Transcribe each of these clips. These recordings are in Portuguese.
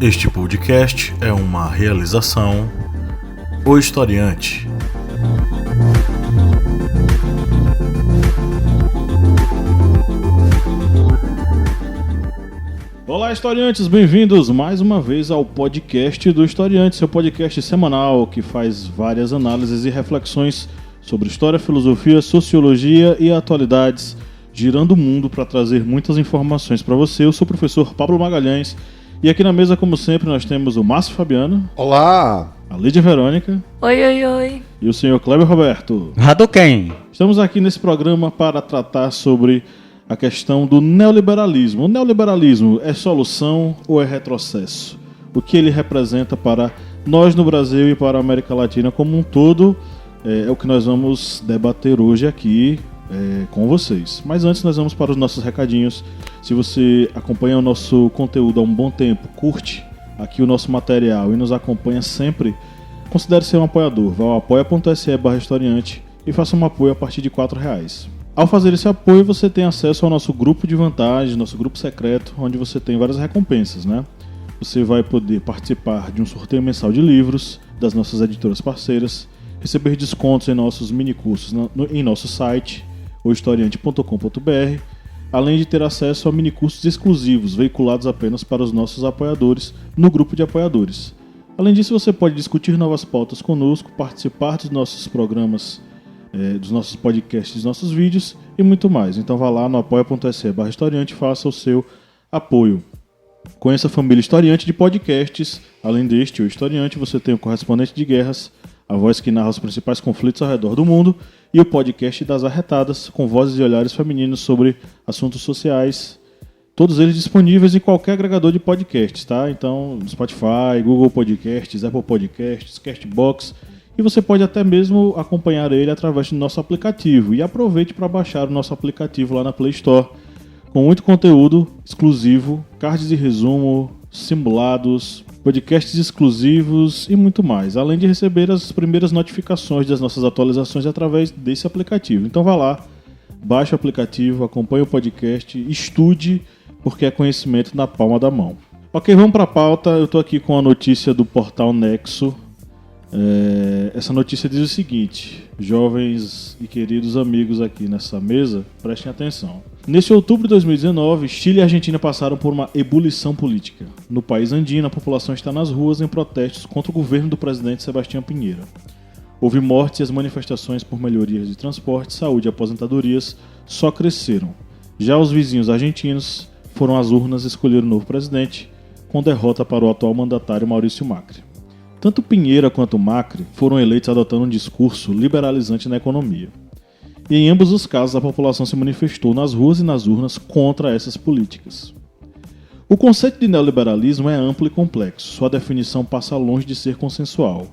Este podcast é uma realização O Historiante. Olá, historiantes, bem-vindos mais uma vez ao podcast do Historiante, seu podcast semanal que faz várias análises e reflexões sobre história, filosofia, sociologia e atualidades, girando o mundo para trazer muitas informações para você. Eu sou o professor Pablo Magalhães e aqui na mesa, como sempre, nós temos o Márcio Fabiano. Olá! A Lídia Verônica. Oi, oi, oi. E o senhor Kleber Roberto. Hadouken! Estamos aqui nesse programa para tratar sobre a questão do neoliberalismo. O neoliberalismo é solução ou é retrocesso? O que ele representa para nós no Brasil e para a América Latina como um todo é o que nós vamos debater hoje aqui com vocês. Mas antes nós vamos para os nossos recadinhos. Se você acompanha o nosso conteúdo há um bom tempo, curte aqui o nosso material e nos acompanha sempre, considere ser um apoiador. Vá ao apoia.se/historiante e faça um apoio a partir de R$4. Ao fazer esse apoio, você tem acesso ao nosso grupo de vantagens, nosso grupo secreto, onde você tem várias recompensas, né? Você vai poder participar de um sorteio mensal de livros das nossas editoras parceiras, receber descontos em nossos minicursos em nosso site, ohistoriante.com.br, além de ter acesso a minicursos exclusivos, veiculados apenas para os nossos apoiadores, no grupo de apoiadores. Além disso, você pode discutir novas pautas conosco, participar dos nossos programas, dos nossos podcasts, dos nossos vídeos e muito mais. Então vá lá no apoia.se/historiante e faça o seu apoio. Conheça a família Historiante de podcasts. Além deste, o Historiante, você tem o Correspondente de Guerras, a voz que narra os principais conflitos ao redor do mundo, e o podcast das Arretadas, com vozes e olhares femininos sobre assuntos sociais. Todos eles disponíveis em qualquer agregador de podcasts, tá? Então, Spotify, Google Podcasts, Apple Podcasts, Castbox. E você pode até mesmo acompanhar ele através do nosso aplicativo. E aproveite para baixar o nosso aplicativo lá na Play Store, com muito conteúdo exclusivo, cards de resumo, simulados, podcasts exclusivos e muito mais. Além de receber as primeiras notificações das nossas atualizações através desse aplicativo. Então vá lá, baixe o aplicativo, acompanhe o podcast, estude, porque é conhecimento na palma da mão. Ok, vamos para a pauta. Eu estou aqui com a notícia do portal Nexo. Essa notícia diz o seguinte: jovens e queridos amigos aqui nessa mesa, prestem atenção. Neste outubro de 2019, Chile e Argentina passaram por uma ebulição política. No país andino, a população está nas ruas em protestos contra o governo do presidente Sebastião Pinheira. Houve mortes e as manifestações por melhorias de transporte, saúde e aposentadorias só cresceram. Já os vizinhos argentinos foram às urnas escolher o novo presidente, com derrota para o atual mandatário Maurício Macri. Tanto Pinheira quanto Macri foram eleitos adotando um discurso liberalizante na economia. E em ambos os casos a população se manifestou nas ruas e nas urnas contra essas políticas. O conceito de neoliberalismo é amplo e complexo, sua definição passa longe de ser consensual.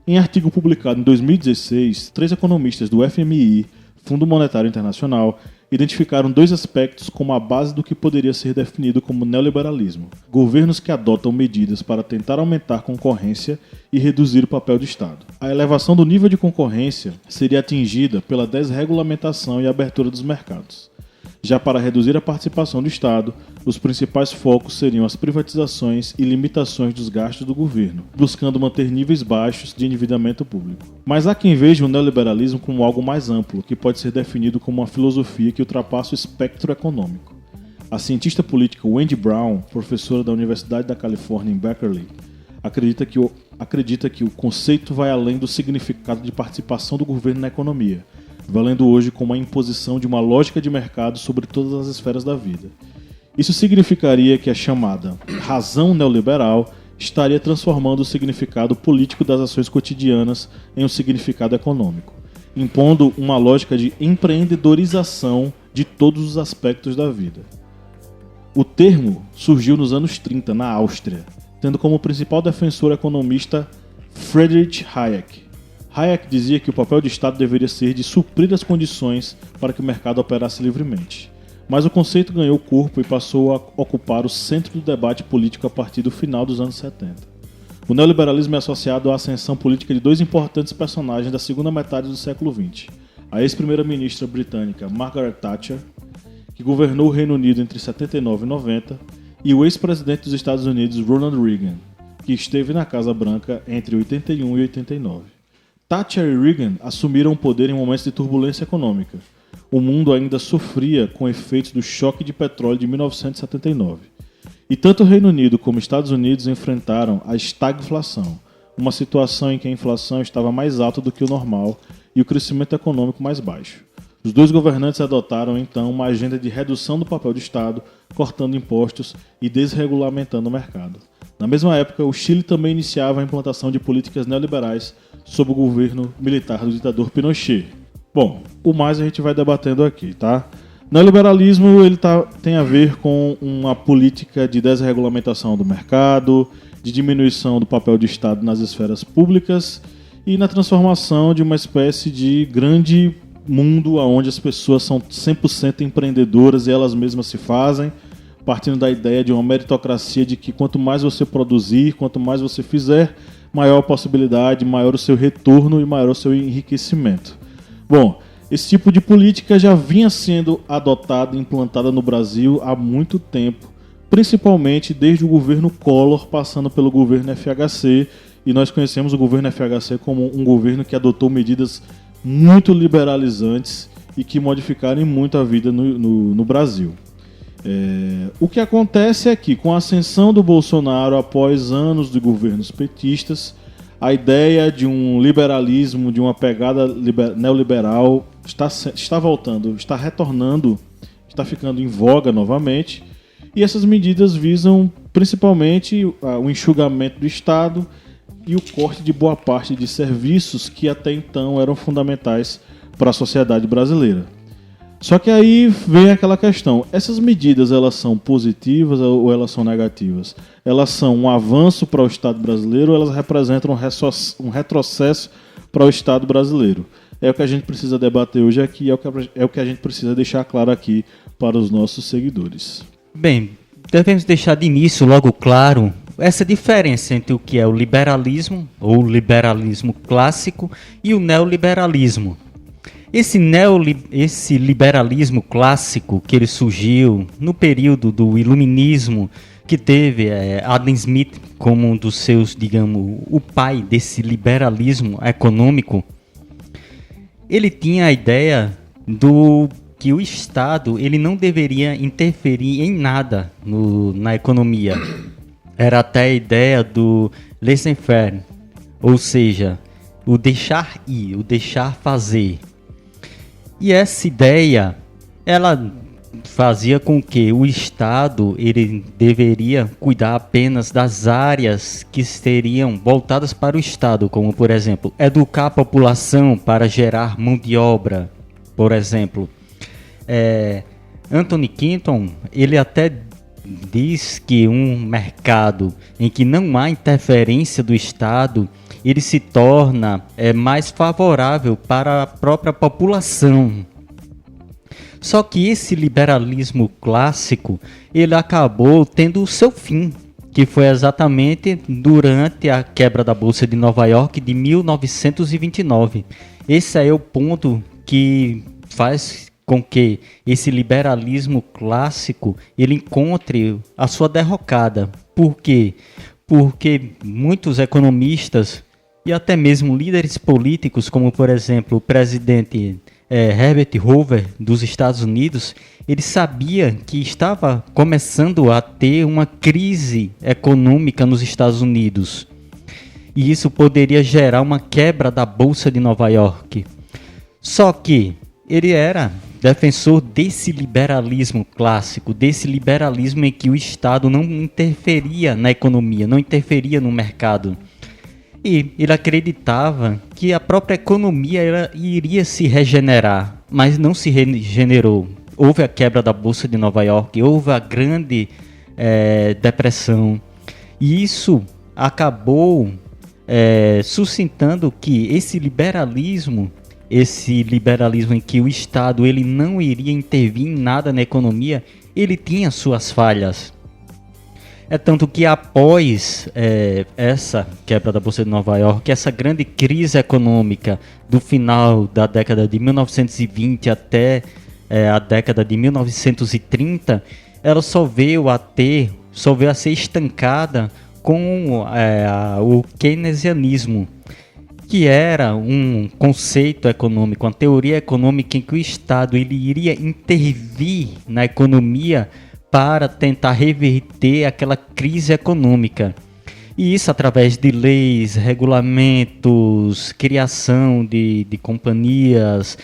Em artigo publicado em 2016, 3 economistas do FMI, Fundo Monetário Internacional, identificaram 2 aspectos como a base do que poderia ser definido como neoliberalismo: governos que adotam medidas para tentar aumentar a concorrência e reduzir o papel do Estado. A elevação do nível de concorrência seria atingida pela desregulamentação e abertura dos mercados. Já para reduzir a participação do Estado, os principais focos seriam as privatizações e limitações dos gastos do governo, buscando manter níveis baixos de endividamento público. Mas há quem veja o neoliberalismo como algo mais amplo, que pode ser definido como uma filosofia que ultrapassa o espectro econômico. A cientista política Wendy Brown, professora da Universidade da Califórnia em Berkeley, acredita que o conceito vai além do significado de participação do governo na economia, valendo hoje como a imposição de uma lógica de mercado sobre todas as esferas da vida. Isso significaria que a chamada razão neoliberal estaria transformando o significado político das ações cotidianas em um significado econômico, impondo uma lógica de empreendedorização de todos os aspectos da vida. O termo surgiu nos anos 30 na Áustria, tendo como principal defensor o economista Friedrich Hayek. Hayek dizia que o papel do Estado deveria ser de suprir as condições para que o mercado operasse livremente. Mas o conceito ganhou corpo e passou a ocupar o centro do debate político a partir do final dos anos 70. O neoliberalismo é associado à ascensão política de 2 importantes personagens da segunda metade do século XX. A ex-primeira-ministra britânica Margaret Thatcher, que governou o Reino Unido entre 79 e 90, e o ex-presidente dos Estados Unidos, Ronald Reagan, que esteve na Casa Branca entre 81 e 89. Thatcher e Reagan assumiram o poder em momentos de turbulência econômica. O mundo ainda sofria com efeitos do choque de petróleo de 1979. E tanto o Reino Unido como os Estados Unidos enfrentaram a estagflação, uma situação em que a inflação estava mais alta do que o normal e o crescimento econômico mais baixo. Os dois governantes adotaram então uma agenda de redução do papel do Estado, cortando impostos e desregulamentando o mercado. Na mesma época, o Chile também iniciava a implantação de políticas neoliberais sob o governo militar do ditador Pinochet. Bom, o mais a gente vai debatendo aqui, tá? Neoliberalismo tem a ver com uma política de desregulamentação do mercado, de diminuição do papel do Estado nas esferas públicas e na transformação de uma espécie de grande mundo onde as pessoas são 100% empreendedoras e elas mesmas se fazem, partindo da ideia de uma meritocracia de que quanto mais você produzir, quanto mais você fizer, maior a possibilidade, maior o seu retorno e maior o seu enriquecimento. Bom, esse tipo de política já vinha sendo adotada e implantada no Brasil há muito tempo, principalmente desde o governo Collor, passando pelo governo FHC, e nós conhecemos o governo FHC como um governo que adotou medidas muito liberalizantes e que modificaram muito a vida no Brasil. O que acontece é que, com a ascensão do Bolsonaro após anos de governos petistas, a ideia de um liberalismo, de uma pegada neoliberal está voltando, está retornando, está ficando em voga novamente. E essas medidas visam principalmente o enxugamento do Estado e o corte de boa parte de serviços que até então eram fundamentais para a sociedade brasileira. Só que aí vem aquela questão, essas medidas elas são positivas ou elas são negativas? Elas são um avanço para o Estado brasileiro ou elas representam um retrocesso para o Estado brasileiro? É o que a gente precisa debater hoje aqui, é o que a gente precisa deixar claro aqui para os nossos seguidores. Bem, devemos deixar de início logo claro essa diferença entre o que é o liberalismo, ou liberalismo clássico, e o neoliberalismo. Esse liberalismo clássico que ele surgiu no período do iluminismo, que teve Adam Smith como um dos seus, digamos, o pai desse liberalismo econômico, ele tinha a ideia que o Estado ele não deveria interferir em nada na economia. Era até a ideia do laissez-faire, ou seja, o deixar ir, o deixar fazer. E essa ideia, ela fazia com que o Estado ele deveria cuidar apenas das áreas que seriam voltadas para o Estado, como, por exemplo, educar a população para gerar mão de obra, por exemplo. Anthony Quinton, ele até diz que um mercado em que não há interferência do Estado, ele se torna mais favorável para a própria população. Só que esse liberalismo clássico, ele acabou tendo o seu fim, que foi exatamente durante a quebra da Bolsa de Nova York de 1929. Esse é o ponto que faz com que esse liberalismo clássico ele encontre a sua derrocada. Por quê? Porque muitos economistas e até mesmo líderes políticos, como por exemplo o presidente Herbert Hoover dos Estados Unidos, ele sabia que estava começando a ter uma crise econômica nos Estados Unidos. E isso poderia gerar uma quebra da Bolsa de Nova York. Só que ele era defensor desse liberalismo clássico, desse liberalismo em que o Estado não interferia na economia, não interferia no mercado. E ele acreditava que a própria economia iria se regenerar, mas não se regenerou. Houve a quebra da Bolsa de Nova York, houve a grande depressão. E isso acabou suscitando que esse liberalismo em que o Estado ele não iria intervir em nada na economia, ele tinha suas falhas. É tanto que após essa quebra da Bolsa de Nova York, essa grande crise econômica do final da década de 1920 até a década de 1930, ela só veio a ser estancada com o keynesianismo, que era um conceito econômico, uma teoria econômica em que o Estado ele iria intervir na economia para tentar reverter aquela crise econômica. E isso através de leis, regulamentos, criação de companhias,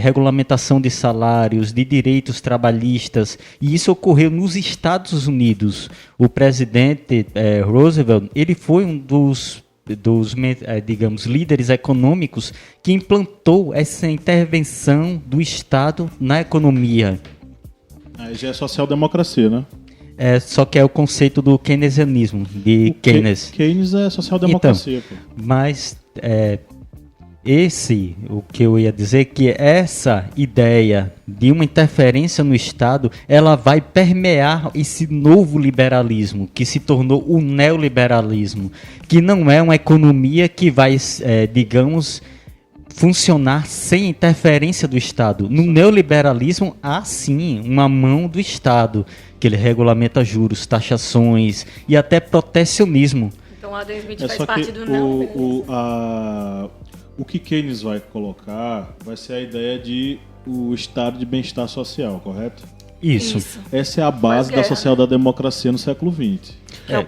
regulamentação de salários, de direitos trabalhistas. E isso ocorreu nos Estados Unidos. O presidente Roosevelt, ele foi um dos digamos, líderes econômicos que implantou essa intervenção do Estado na economia. Aí já é social-democracia, né? Só que é o conceito do keynesianismo, de Keynes. Keynes é social-democracia. Então, mas o que eu ia dizer, que essa ideia de uma interferência no Estado, ela vai permear esse novo liberalismo, que se tornou o neoliberalismo, que não é uma economia que vai, digamos, funcionar sem interferência do Estado. No neoliberalismo, há sim uma mão do Estado, que ele regulamenta juros, taxações e até protecionismo. Então o Adam Smith faz parte do neoliberalismo. O que Keynes vai colocar vai ser a ideia de o estado de bem-estar social, correto? Isso. Essa é a base da social-democracia no século XX.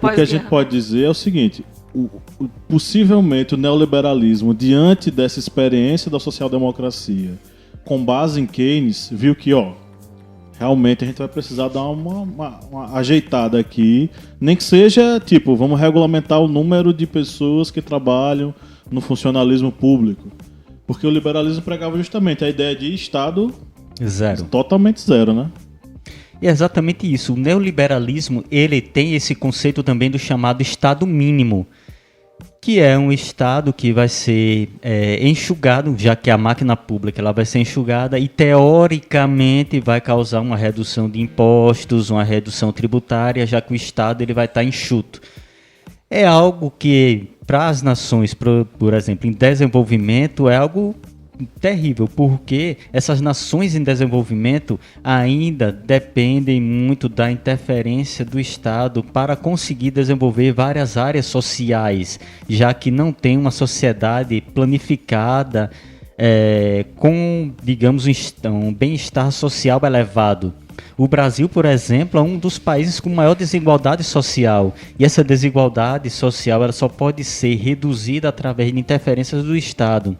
O que a gente pode dizer é o seguinte: possivelmente o neoliberalismo, diante dessa experiência da social-democracia, com base em Keynes, viu que realmente a gente vai precisar dar uma ajeitada aqui, nem que seja tipo, vamos regulamentar o número de pessoas que trabalham no funcionalismo público, porque o liberalismo pregava justamente a ideia de Estado zero, totalmente zero, né? E é exatamente isso. O neoliberalismo, ele tem esse conceito também do chamado Estado mínimo, que é um Estado que vai ser enxugado, já que a máquina pública ela vai ser enxugada e, teoricamente, vai causar uma redução de impostos, uma redução tributária, já que o Estado ele vai estar enxuto. É algo que, para as nações, por exemplo, em desenvolvimento, é algo terrível, porque essas nações em desenvolvimento ainda dependem muito da interferência do Estado para conseguir desenvolver várias áreas sociais, já que não tem uma sociedade planificada com, digamos, um bem-estar social elevado. O Brasil, por exemplo, é um dos países com maior desigualdade social, e essa desigualdade social ela só pode ser reduzida através de interferências do Estado.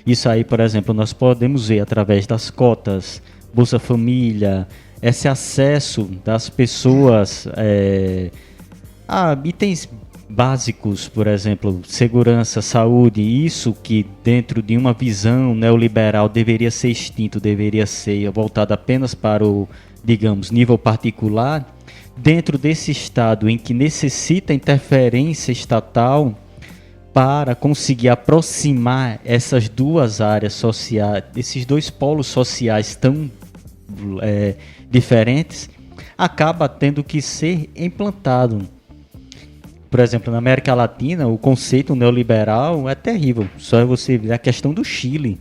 Isso aí, por exemplo, nós podemos ver através das cotas, Bolsa Família, esse acesso das pessoas a itens básicos, por exemplo, segurança, saúde, isso que dentro de uma visão neoliberal deveria ser extinto, deveria ser voltado apenas para o, digamos, nível particular, dentro desse Estado em que necessita interferência estatal para conseguir aproximar essas duas áreas sociais, esses dois polos sociais tão diferentes, acaba tendo que ser implantado. Por exemplo, na América Latina, o conceito neoliberal é terrível. Só você ver a questão do Chile.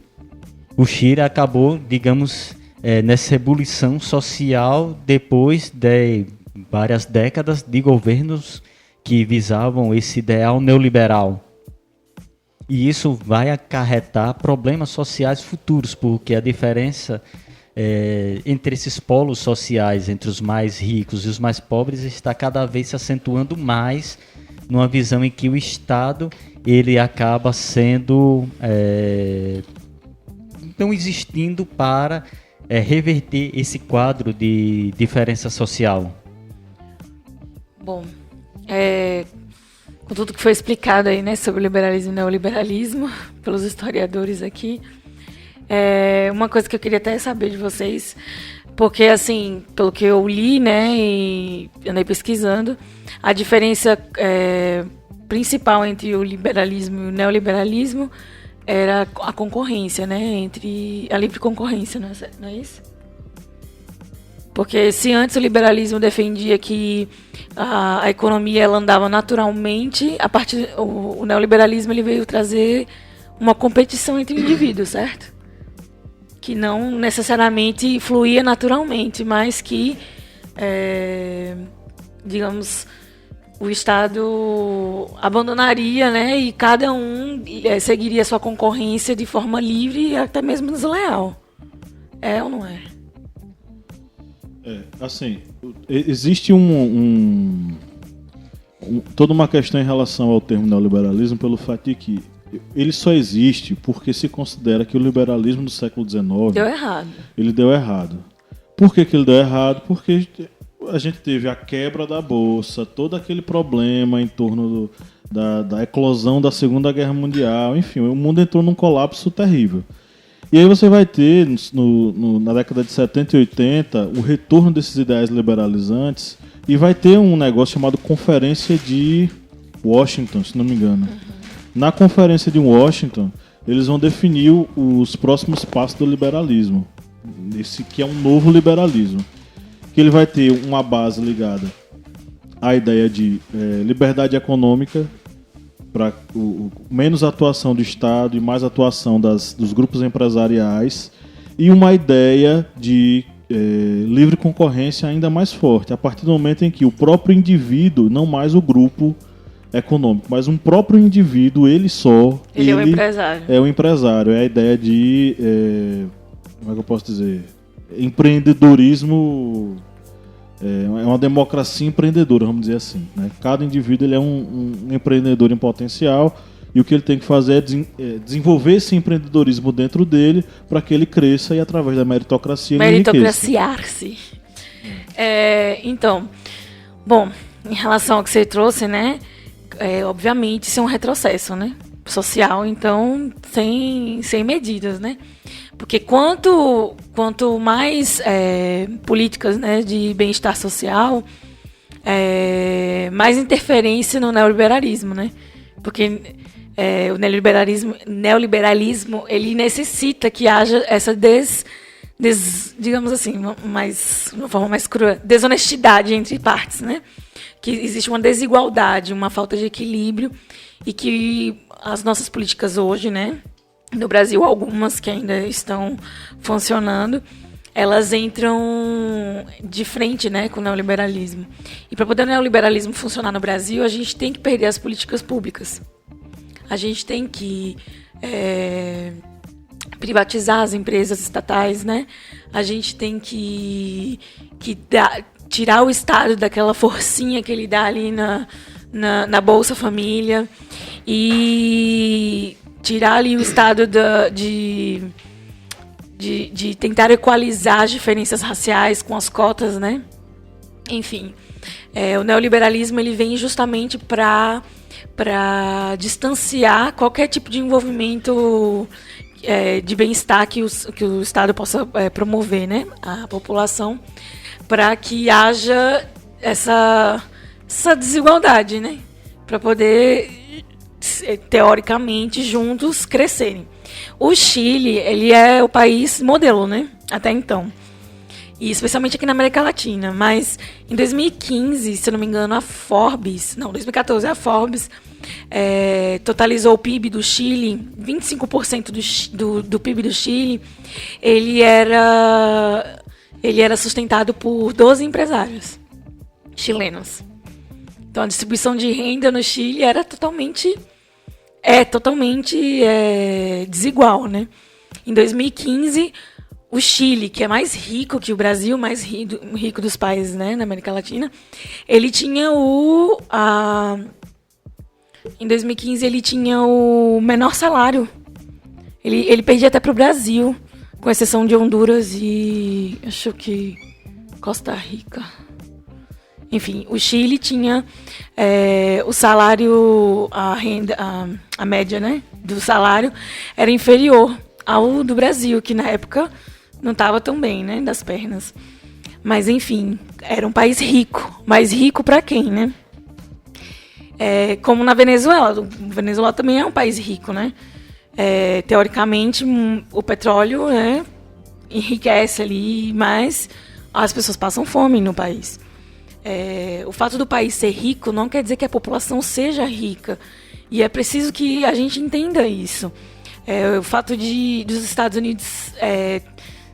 O Chile acabou, digamos, nessa ebulição social depois de várias décadas de governos que visavam esse ideal neoliberal. E isso vai acarretar problemas sociais futuros, porque a diferença entre esses polos sociais, entre os mais ricos e os mais pobres, está cada vez se acentuando mais numa visão em que o Estado ele acaba sendo não existindo para reverter esse quadro de diferença social. Bom, com tudo que foi explicado aí, né, sobre o liberalismo e neoliberalismo pelos historiadores aqui, uma coisa que eu queria até saber de vocês, porque assim, pelo que eu li, né, e andei pesquisando, a diferença principal entre o liberalismo e o neoliberalismo era a concorrência, né, entre a livre concorrência, não é isso? Porque se antes o liberalismo defendia que a economia ela andava naturalmente, o neoliberalismo ele veio trazer uma competição entre indivíduos, certo? Que não necessariamente fluía naturalmente, mas que digamos, o Estado abandonaria, né, e cada um seguiria sua concorrência de forma livre e até mesmo desleal. É ou não é? Assim, existe toda uma questão em relação ao termo neoliberalismo pelo fato de que ele só existe porque se considera que o liberalismo do século XIX deu errado. Ele deu errado. Por que ele deu errado? Porque a gente teve a quebra da Bolsa, todo aquele problema em torno da eclosão da Segunda Guerra Mundial, enfim, o mundo entrou num colapso terrível. E aí você vai ter, na década de 70 e 80, o retorno desses ideais liberalizantes, e vai ter um negócio chamado Conferência de Washington, se não me engano. Na Conferência de Washington, eles vão definir os próximos passos do liberalismo. Esse que é um novo liberalismo. Que ele vai ter uma base ligada à ideia de liberdade econômica, para menos atuação do Estado e mais atuação dos grupos empresariais, e uma ideia de livre concorrência ainda mais forte, a partir do momento em que o próprio indivíduo, não mais o grupo econômico, mas um próprio indivíduo, ele só... Ele é o empresário. É o empresário, é a ideia de... como é que eu posso dizer? Empreendedorismo... É uma democracia empreendedora, vamos dizer assim, né? Cada indivíduo ele é um empreendedor em potencial, e o que ele tem que fazer é desenvolver esse empreendedorismo dentro dele para que ele cresça e, através da meritocracia, meritocraciar-se. Então, bom, em relação ao que você trouxe, né? Obviamente isso é um retrocesso, né? Social, então sem medidas, né? Porque quanto mais políticas, né, de bem-estar social, mais interferência no neoliberalismo, né? Porque o neoliberalismo ele necessita que haja essa digamos assim, de uma forma mais crua, desonestidade entre partes, né? Que existe uma desigualdade, uma falta de equilíbrio, e que as nossas políticas hoje, né, no Brasil, algumas que ainda estão funcionando, elas entram de frente, né, com o neoliberalismo. E para poder o neoliberalismo funcionar no Brasil, a gente tem que perder as políticas públicas. A gente tem que privatizar as empresas estatais, né? A gente tem que tirar o Estado daquela forcinha que ele dá ali na Bolsa Família, e tirar ali o Estado de tentar equalizar as diferenças raciais com as cotas, né? Enfim, o neoliberalismo ele vem justamente para distanciar qualquer tipo de envolvimento de bem-estar que o Estado possa promover, né, à população, para que haja essa desigualdade, né, para poder, teoricamente, juntos crescerem. O Chile, ele é o país modelo, né, até então, e especialmente aqui na América Latina, mas em 2015, se não me engano, 2014, a Forbes totalizou o PIB do Chile, 25% do PIB do Chile, ele era sustentado por 12 empresários chilenos. Então a distribuição de renda no Chile era totalmente desigual, né? Em 2015, o Chile, que é mais rico que o Brasil, mais rico dos países, né, na América Latina, ele tinha em 2015 ele tinha o menor salário. Ele perdia até para o Brasil, com exceção de Honduras e acho que Costa Rica. Enfim, o Chile tinha o salário, a renda, a média, né, do salário era inferior ao do Brasil, que na época não estava tão bem, né, das pernas. Mas enfim, era um país rico. Mas rico para quem, né? Como na Venezuela. A Venezuela também é um país rico, né? Teoricamente, o petróleo, né, enriquece ali, mas as pessoas passam fome no país. O fato do país ser rico não quer dizer que a população seja rica. E é preciso que a gente entenda isso. O fato dos Estados Unidos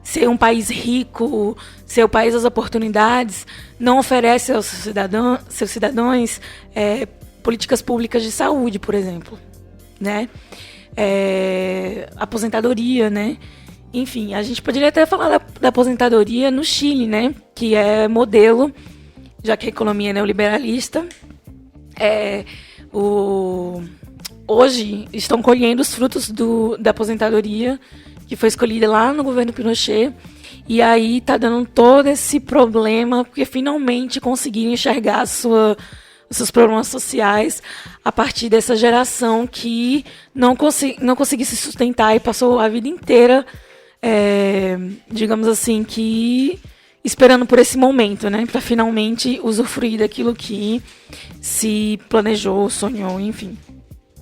ser um país rico, ser o país das oportunidades, não oferece aos seus cidadãos políticas públicas de saúde, por exemplo, né? Aposentadoria, né? Enfim, a gente poderia até falar da aposentadoria no Chile, né? Que é modelo, já que a economia é neoliberalista. Hoje estão colhendo os frutos da aposentadoria que foi escolhida lá no governo Pinochet, e aí tá dando todo esse problema, porque finalmente conseguiram enxergar os seus problemas sociais a partir dessa geração que não conseguiu se sustentar e passou a vida inteira, digamos assim, que esperando por esse momento, né, para finalmente usufruir daquilo que se planejou, sonhou, enfim.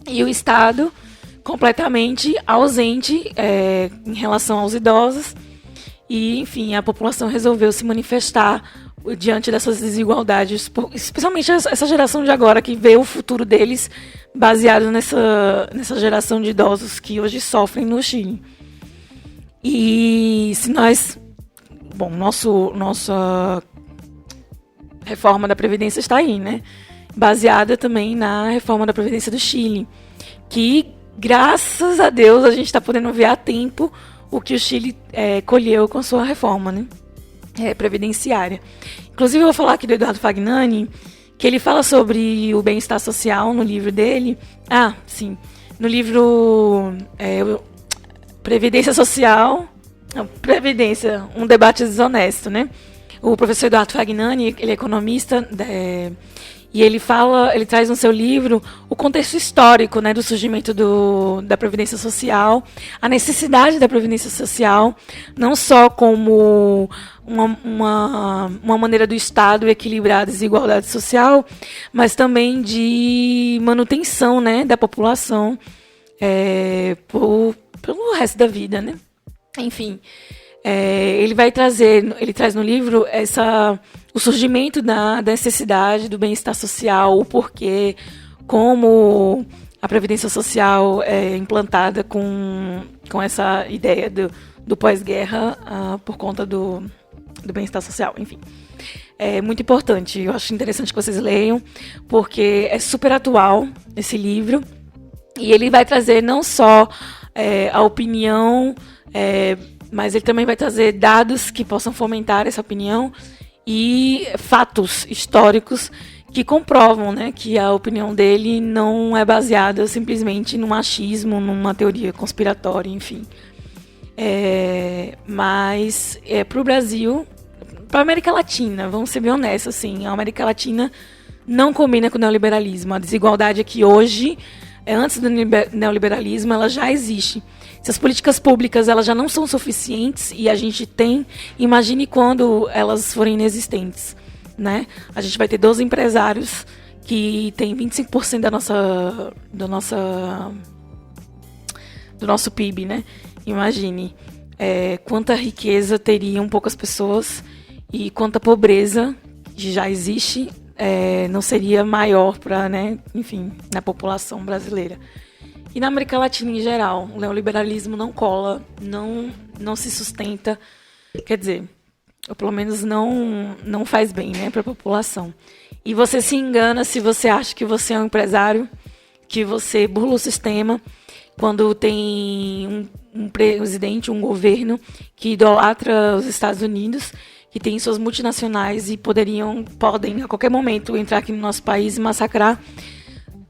E o Estado completamente ausente em relação aos idosos. E, enfim, a população resolveu se manifestar diante dessas desigualdades, especialmente essa geração de agora, que vê o futuro deles baseado nessa geração de idosos que hoje sofrem no Chile. E se nós... Bom, nossa reforma da Previdência está aí, né? Baseada também na reforma da Previdência do Chile, que, graças a Deus, a gente está podendo ver a tempo o que o Chile colheu com sua reforma, né? Previdenciária. Inclusive, eu vou falar aqui do Eduardo Fagnani, que ele fala sobre o bem-estar social no livro dele. Ah, sim. No livro Previdência Social... Não, Previdência, um debate desonesto, né? O professor Eduardo Fagnani, ele é economista, e ele traz no seu livro o contexto histórico, né, do surgimento da Previdência Social, a necessidade da Previdência Social, não só como uma maneira do Estado equilibrar a desigualdade social, mas também de manutenção, né, da população pelo resto da vida, né? Enfim, ele traz no livro o surgimento da necessidade do bem-estar social, o porquê, como a Previdência Social é implantada com essa ideia do pós-guerra por conta do bem-estar social, enfim. É muito importante, eu acho interessante que vocês leiam, porque é super atual esse livro, e ele vai trazer não só a opinião, mas ele também vai trazer dados que possam fomentar essa opinião e fatos históricos que comprovam, né, que a opinião dele não é baseada simplesmente no machismo, numa teoria conspiratória, enfim. Mas para o Brasil, para a América Latina, vamos ser bem honestos, assim, a América Latina não combina com o neoliberalismo. A desigualdade aqui hoje, antes do neoliberalismo, ela já existe. Se as políticas públicas elas já não são suficientes e a gente imagine quando elas forem inexistentes, né? A gente vai ter 12 empresários que têm 25% do nosso PIB, né? Imagine quanta riqueza teriam poucas pessoas e quanta pobreza que já existe não seria maior para, né, enfim, na população brasileira. E na América Latina em geral, o neoliberalismo não cola, não se sustenta, quer dizer, ou pelo menos não faz bem, né, para a população. E você se engana se você acha que você é um empresário, que você burla o sistema, quando tem um presidente, um governo que idolatra os Estados Unidos, que tem suas multinacionais e podem a qualquer momento entrar aqui no nosso país e massacrar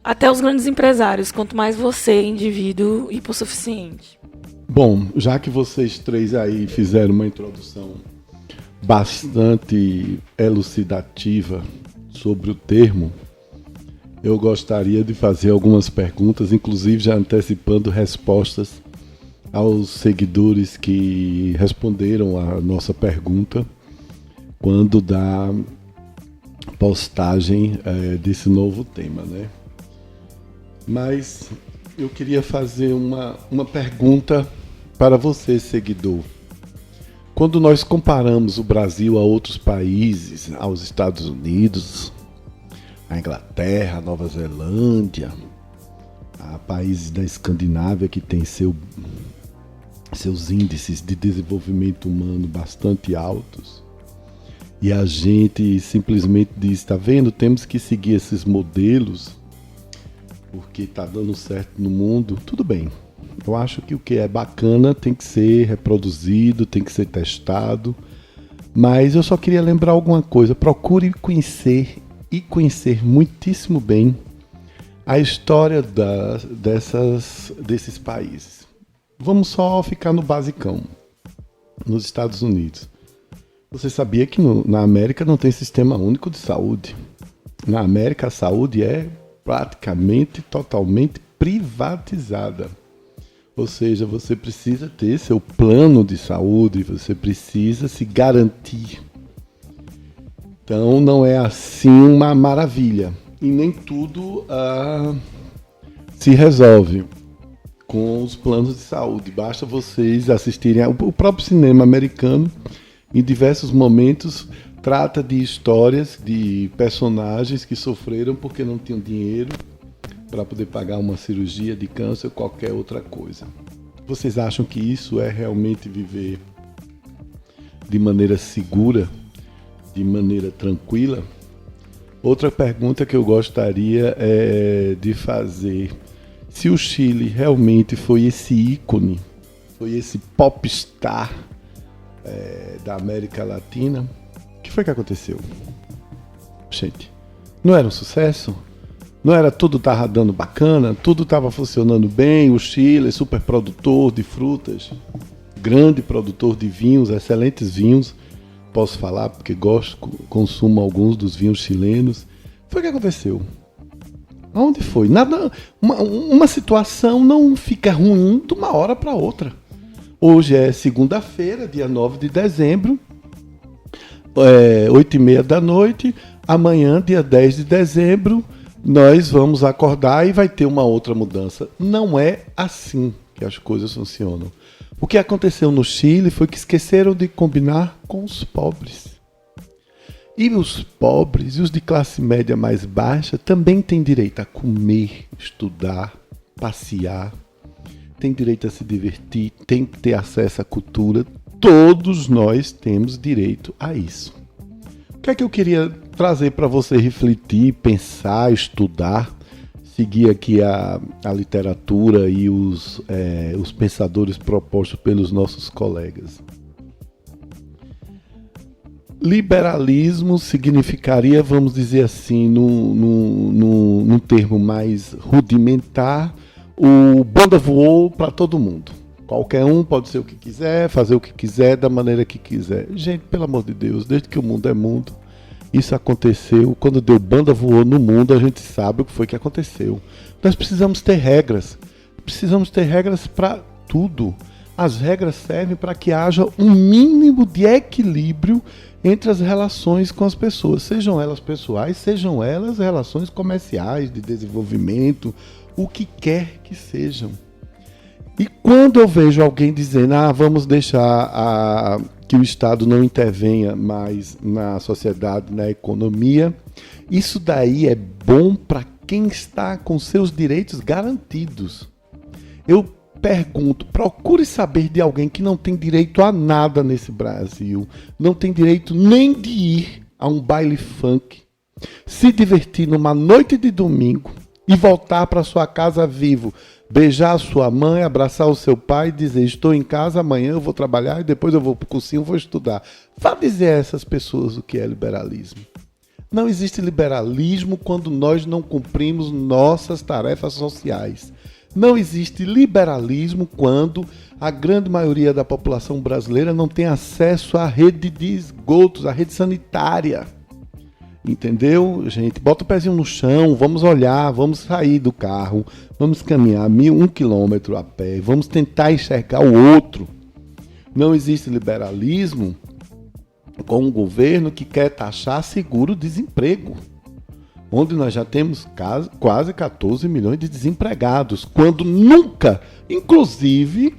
até os grandes empresários, quanto mais você, indivíduo, hipossuficiente. Bom, já que vocês três aí fizeram uma introdução bastante elucidativa sobre o termo, eu gostaria de fazer algumas perguntas, inclusive já antecipando respostas aos seguidores que responderam a nossa pergunta quando da postagem desse novo tema, né? Mas eu queria fazer uma pergunta para você, seguidor. Quando nós comparamos o Brasil a outros países, aos Estados Unidos, a Inglaterra, a Nova Zelândia, a países da Escandinávia que tem seu seus índices de desenvolvimento humano bastante altos, e a gente simplesmente diz, está vendo, temos que seguir esses modelos porque está dando certo no mundo, tudo bem. Eu acho que o que é bacana tem que ser reproduzido, tem que ser testado, mas eu só queria lembrar alguma coisa. Procure conhecer e conhecer muitíssimo bem a história desses países. Vamos só ficar no basicão. Nos Estados Unidos. Você sabia que na América não tem sistema único de saúde? Na América a saúde é praticamente totalmente privatizada. Ou seja, você precisa ter seu plano de saúde, você precisa se garantir. Então não é assim uma maravilha. E nem tudo se resolve com os planos de saúde. Basta vocês assistirem. O próprio cinema americano, em diversos momentos, trata de histórias de personagens que sofreram porque não tinham dinheiro para poder pagar uma cirurgia de câncer ou qualquer outra coisa. Vocês acham que isso é realmente viver de maneira segura, de maneira tranquila? Outra pergunta que eu gostaria de fazer: se o Chile realmente foi esse ícone, foi esse popstar da América Latina, o que foi que aconteceu? Gente, não era um sucesso? Não era, tudo estava dando bacana, tudo estava funcionando bem, o Chile é super produtor de frutas, grande produtor de vinhos, excelentes vinhos, posso falar porque gosto, consumo alguns dos vinhos chilenos. Foi o que aconteceu? Aonde foi? Nada, uma situação não fica ruim de uma hora para outra. Hoje é segunda-feira, dia 9 de dezembro, 8h30 da noite. Amanhã, dia 10 de dezembro, nós vamos acordar e vai ter uma outra mudança. Não é assim que as coisas funcionam. O que aconteceu no Chile foi que esqueceram de combinar com os pobres. E os pobres e os de classe média mais baixa também têm direito a comer, estudar, passear, têm direito a se divertir, têm que ter acesso à cultura. Todos nós temos direito a isso. O que é que eu queria trazer para você refletir, pensar, estudar, seguir aqui a literatura e os pensadores propostos pelos nossos colegas? Liberalismo significaria, vamos dizer assim, num termo mais rudimentar, o banda voou para todo mundo. Qualquer um pode ser o que quiser, fazer o que quiser, da maneira que quiser. Gente, pelo amor de Deus, desde que o mundo é mundo, isso aconteceu. Quando deu banda voou no mundo, a gente sabe o que foi que aconteceu. Nós precisamos ter regras. Precisamos ter regras para tudo. As regras servem para que haja um mínimo de equilíbrio entre as relações com as pessoas, sejam elas pessoais, sejam elas relações comerciais, de desenvolvimento, o que quer que sejam. E quando eu vejo alguém dizendo, vamos deixar que o Estado não intervenha mais na sociedade, na economia, isso daí é bom para quem está com seus direitos garantidos. Eu pergunto, procure saber de alguém que não tem direito a nada nesse Brasil, não tem direito nem de ir a um baile funk, se divertir numa noite de domingo e voltar para sua casa vivo, beijar a sua mãe, abraçar o seu pai e dizer, estou em casa, amanhã eu vou trabalhar e depois eu vou para o cursinho, vou estudar. Vá dizer a essas pessoas o que é liberalismo. Não existe liberalismo quando nós não cumprimos nossas tarefas sociais. Não existe liberalismo quando a grande maioria da população brasileira não tem acesso à rede de esgotos, à rede sanitária. Entendeu, gente? Bota o pezinho no chão, vamos olhar, vamos sair do carro, vamos caminhar 1 quilômetro a pé, vamos tentar enxergar o outro. Não existe liberalismo com um governo que quer taxar seguro-desemprego, onde nós já temos quase 14 milhões de desempregados, quando nunca, inclusive,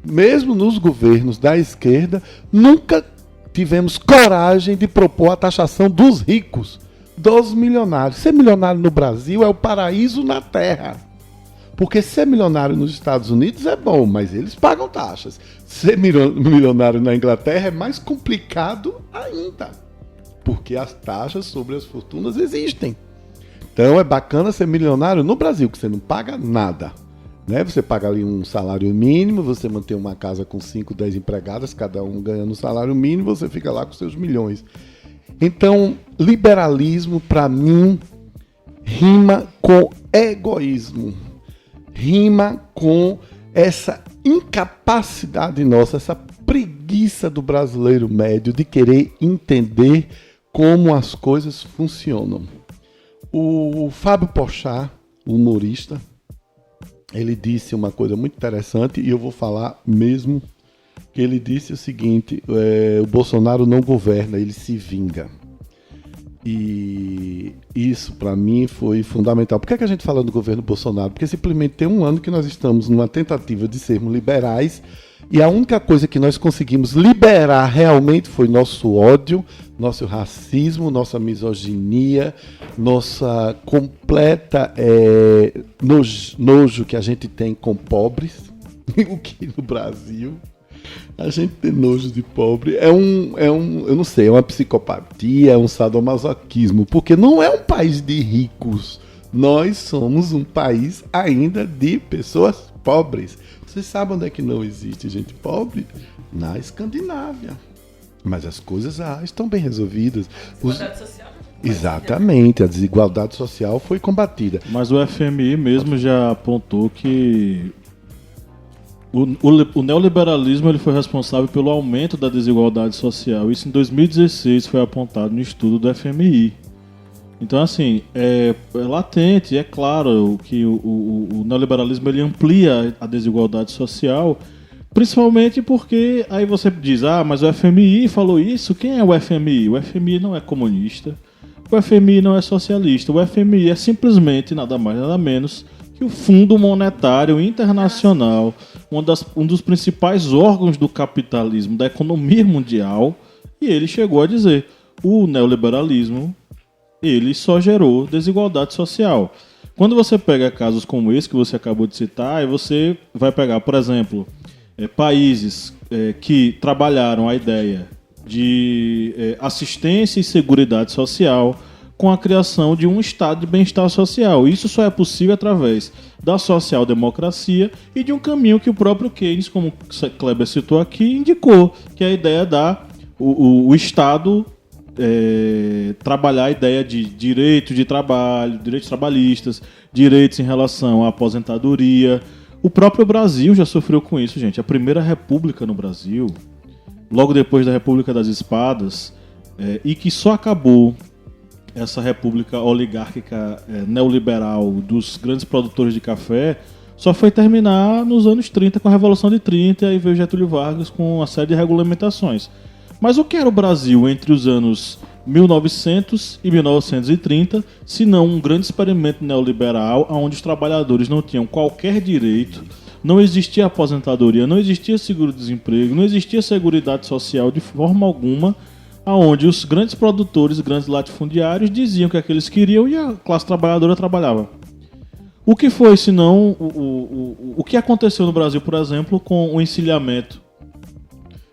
mesmo nos governos da esquerda, nunca tivemos coragem de propor a taxação dos ricos, dos milionários. Ser milionário no Brasil é o paraíso na terra. Porque ser milionário nos Estados Unidos é bom, mas eles pagam taxas. ser milionário na Inglaterra é mais complicado ainda, porque as taxas sobre as fortunas existem. Então é bacana ser milionário no Brasil, que você não paga nada, né? Você paga ali um salário mínimo, você mantém uma casa com 5, 10 empregadas, cada um ganhando um salário mínimo, você fica lá com seus milhões. Então, liberalismo, para mim, rima com egoísmo, rima com essa incapacidade nossa, essa preguiça do brasileiro médio de querer entender como as coisas funcionam. O Fábio Porchat, o humorista, ele disse uma coisa muito interessante e eu vou falar mesmo que ele disse o seguinte: o Bolsonaro não governa, ele se vinga. E isso, para mim, foi fundamental. Por que a gente fala do governo Bolsonaro? Porque simplesmente tem um ano que nós estamos numa tentativa de sermos liberais e a única coisa que nós conseguimos liberar realmente foi nosso ódio, nosso racismo, nossa misoginia, nossa completa nojo que a gente tem com pobres. O que no Brasil a gente tem nojo de pobre eu não sei, é uma psicopatia, é um sadomasoquismo, porque não é um país de ricos, nós somos um país ainda de pessoas pobres. Vocês sabem onde é que não existe gente pobre? Na Escandinávia. Mas as coisas estão bem resolvidas. Desigualdade social. Exatamente, a desigualdade social foi combatida. Mas o FMI mesmo já apontou que o neoliberalismo ele foi responsável pelo aumento da desigualdade social. Isso em 2016 foi apontado no estudo do FMI. Então, assim, é latente, é claro que o neoliberalismo ele amplia a desigualdade social, principalmente porque aí você diz, mas o FMI falou isso. Quem é o FMI? O FMI não é comunista, o FMI não é socialista, o FMI é simplesmente nada mais nada menos que o Fundo Monetário Internacional, um dos principais órgãos do capitalismo, da economia mundial, e ele chegou a dizer, o neoliberalismo, ele só gerou desigualdade social. Quando você pega casos como esse que você acabou de citar, e você vai pegar, por exemplo, países que trabalharam a ideia de assistência e seguridade social, com a criação de um estado de bem-estar social. Isso só é possível através da social-democracia e de um caminho que o próprio Keynes, como o Kleber citou aqui, indicou, que é a ideia da o Estado trabalhar a ideia de direito de trabalho, direitos trabalhistas, direitos em relação à aposentadoria. O próprio Brasil já sofreu com isso, gente. A primeira república no Brasil, logo depois da República das Espadas, e que só acabou essa república oligárquica neoliberal dos grandes produtores de café, só foi terminar nos anos 30 com a Revolução de 30 e aí veio Getúlio Vargas com uma série de regulamentações. Mas o que era o Brasil entre os anos 1900 e 1930, se não um grande experimento neoliberal onde os trabalhadores não tinham qualquer direito, não existia aposentadoria, não existia seguro-desemprego, não existia seguridade social de forma alguma, onde os grandes produtores, grandes latifundiários diziam que aqueles queriam e a classe trabalhadora trabalhava. O que foi, senão, o que aconteceu no Brasil, por exemplo, com o encilhamento,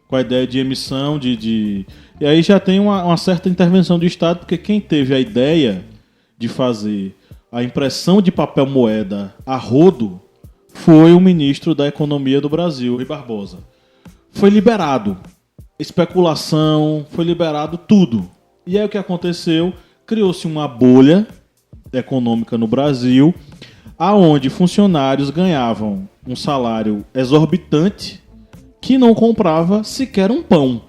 com a ideia de emissão e aí já tem uma certa intervenção do Estado, porque quem teve a ideia de fazer a impressão de papel moeda a rodo foi o ministro da Economia do Brasil, Rui Barbosa. Foi liberado especulação, foi liberado tudo. E aí o que aconteceu? Criou-se uma bolha econômica no Brasil, aonde funcionários ganhavam um salário exorbitante que não comprava sequer um pão,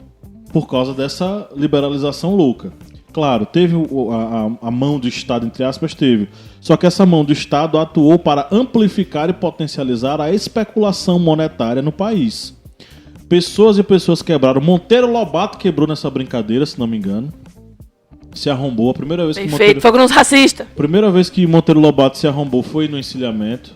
por causa dessa liberalização louca. Claro, teve a mão do Estado, entre aspas, teve. Só que essa mão do Estado atuou para amplificar e potencializar a especulação monetária no país. Pessoas e pessoas quebraram. Monteiro Lobato quebrou nessa brincadeira, se não me engano. Se arrombou. A primeira vez que Monteiro... fogo nos racistas. Primeira vez que Monteiro Lobato se arrombou foi no encilhamento.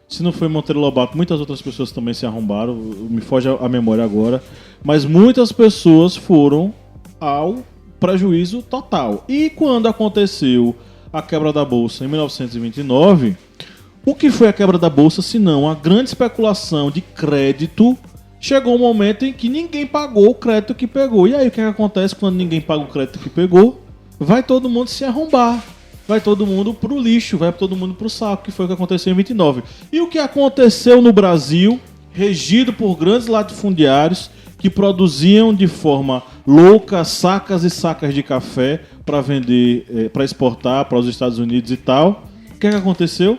Se não foi Monteiro Lobato, muitas outras pessoas também se arrombaram. Me foge a memória agora. Mas muitas pessoas foram ao prejuízo total. E quando aconteceu a quebra da Bolsa em 1929, o que foi a quebra da Bolsa, senão a grande especulação de crédito chegou um momento em que ninguém pagou o crédito que pegou. E aí o que acontece quando ninguém paga o crédito que pegou? Vai todo mundo se arrombar. Vai todo mundo pro lixo, vai todo mundo pro saco, que foi o que aconteceu em 29. E o que aconteceu no Brasil, regido por grandes latifundiários que produziam de forma louca sacas e sacas de café para vender, para exportar para os Estados Unidos e tal. O que aconteceu?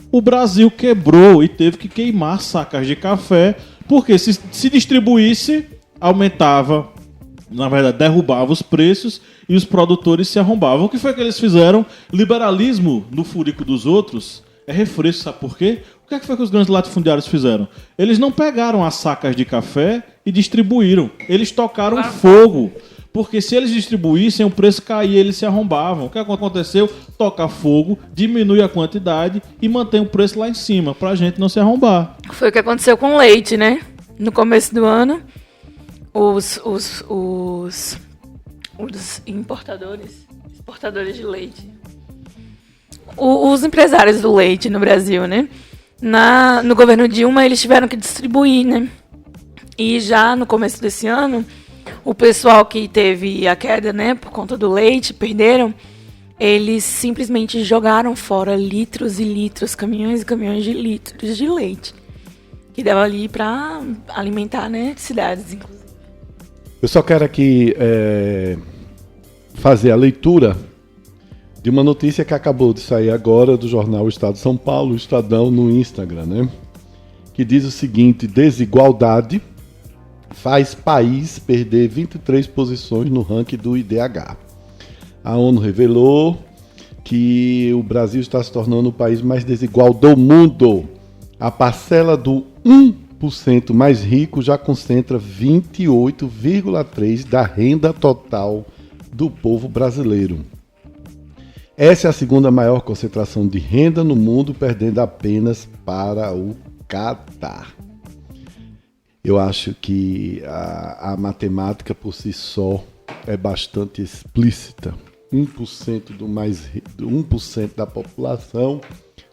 O Brasil quebrou e teve que queimar sacas de café, porque se distribuísse, aumentava, na verdade, derrubava os preços e os produtores se arrombavam. O que foi que eles fizeram? Liberalismo no furico dos outros é refresco, sabe por quê? O que foi que os grandes latifundiários fizeram? Eles não pegaram as sacas de café e distribuíram. Eles tocaram fogo. Porque se eles distribuíssem, o preço caía e eles se arrombavam. O que aconteceu? Toca fogo, diminui a quantidade e mantém o preço lá em cima, pra gente não se arrombar. Foi o que aconteceu com o leite, né? No começo do ano, os exportadores de leite, os empresários do leite no Brasil, né? No governo Dilma, eles tiveram que distribuir, né? E já no começo desse ano, o pessoal que teve a queda, né, por conta do leite, perderam, eles simplesmente jogaram fora litros e litros, caminhões e caminhões de litros de leite, que dava ali para alimentar, né, cidades, inclusive. Eu só quero aqui fazer a leitura de uma notícia que acabou de sair agora do jornal Estado de São Paulo, o Estadão, no Instagram, né? Que diz o seguinte: desigualdade faz país perder 23 posições no ranking do IDH. A ONU revelou que o Brasil está se tornando o país mais desigual do mundo. A parcela do 1% mais rico já concentra 28,3% da renda total do povo brasileiro. Essa é a segunda maior concentração de renda no mundo, perdendo apenas para o Catar. Eu acho que a matemática por si só é bastante explícita. 1% da população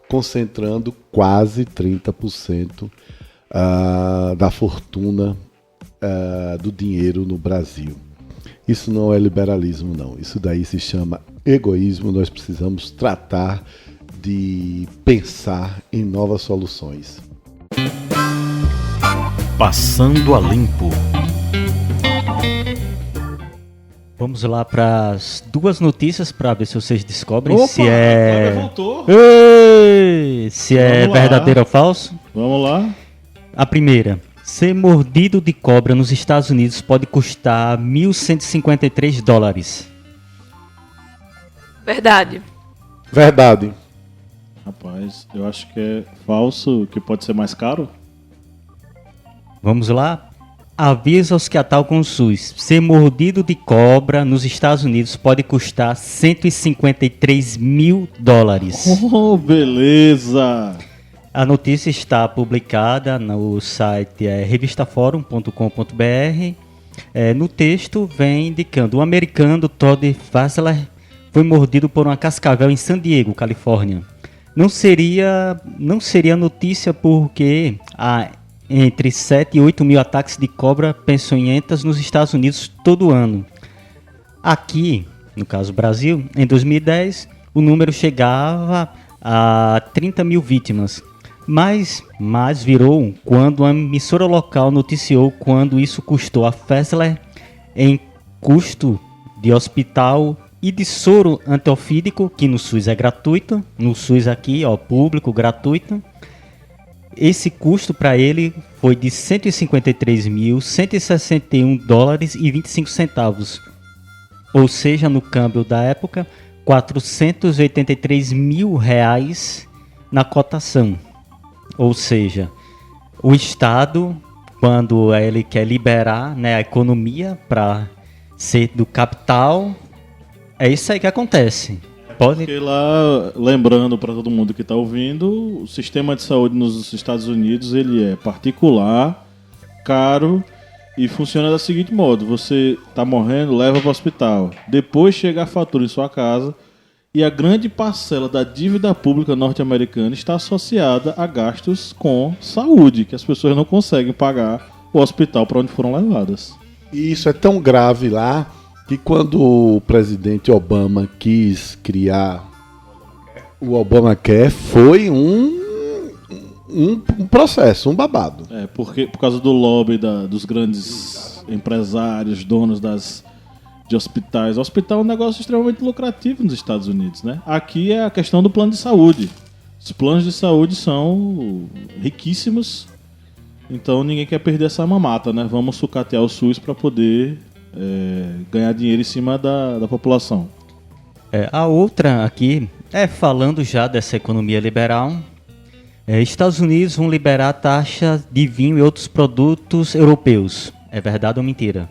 concentrando quase 30% da fortuna do dinheiro no Brasil. Isso não é liberalismo, não. Isso daí se chama egoísmo. Nós precisamos tratar de pensar em novas soluções. Passando a limpo. Vamos lá para as duas notícias para ver se vocês descobrem. Opa, se é voltou. se é Vamos lá. verdadeiro ou falso. Vamos lá. A primeira: ser mordido de cobra nos Estados Unidos pode custar $1.153. Verdade. Verdade. Rapaz, eu acho que é falso, que pode ser mais caro. Vamos lá? Avisa aos que atacam o SUS. Ser mordido de cobra nos Estados Unidos pode custar $153 mil. Oh, beleza! A notícia está publicada no site revistaforum.com.br. No texto vem indicando: o americano Todd Fassler foi mordido por uma cascavel em San Diego, Califórnia. Não seria notícia porque há entre 7 e 8 mil ataques de cobra peçonhentas nos Estados Unidos todo ano. Aqui, no caso Brasil, em 2010, o número chegava a 30 mil vítimas. Mas virou quando a emissora local noticiou quando isso custou a Fassler em custo de hospital e de soro antiofídico, que no SUS é gratuito, no SUS aqui, público, gratuito. Esse custo para ele foi de $153.161,25, ou seja, no câmbio da época, R$483 mil na cotação. Ou seja, o Estado, quando ele quer liberar, né, a economia para ser do capital, é isso aí que acontece. Porque lá, lembrando para todo mundo que está ouvindo, o sistema de saúde nos Estados Unidos ele é particular, caro e funciona da seguinte modo: você está morrendo, leva para o hospital, depois chega a fatura em sua casa e a grande parcela da dívida pública norte-americana está associada a gastos com saúde, que as pessoas não conseguem pagar o hospital para onde foram levadas. E isso é tão grave lá que quando o presidente Obama quis criar o Obamacare, foi um processo, um babado. Porque, por causa do lobby dos grandes empresários, donos de hospitais. O hospital é um negócio extremamente lucrativo nos Estados Unidos, né? Aqui é a questão do plano de saúde. Os planos de saúde são riquíssimos, então ninguém quer perder essa mamata, né? Vamos sucatear o SUS para poder ganhar dinheiro em cima da população. A outra aqui falando já dessa economia liberal. Estados Unidos vão liberar a taxa de vinho e outros produtos europeus. É verdade ou mentira?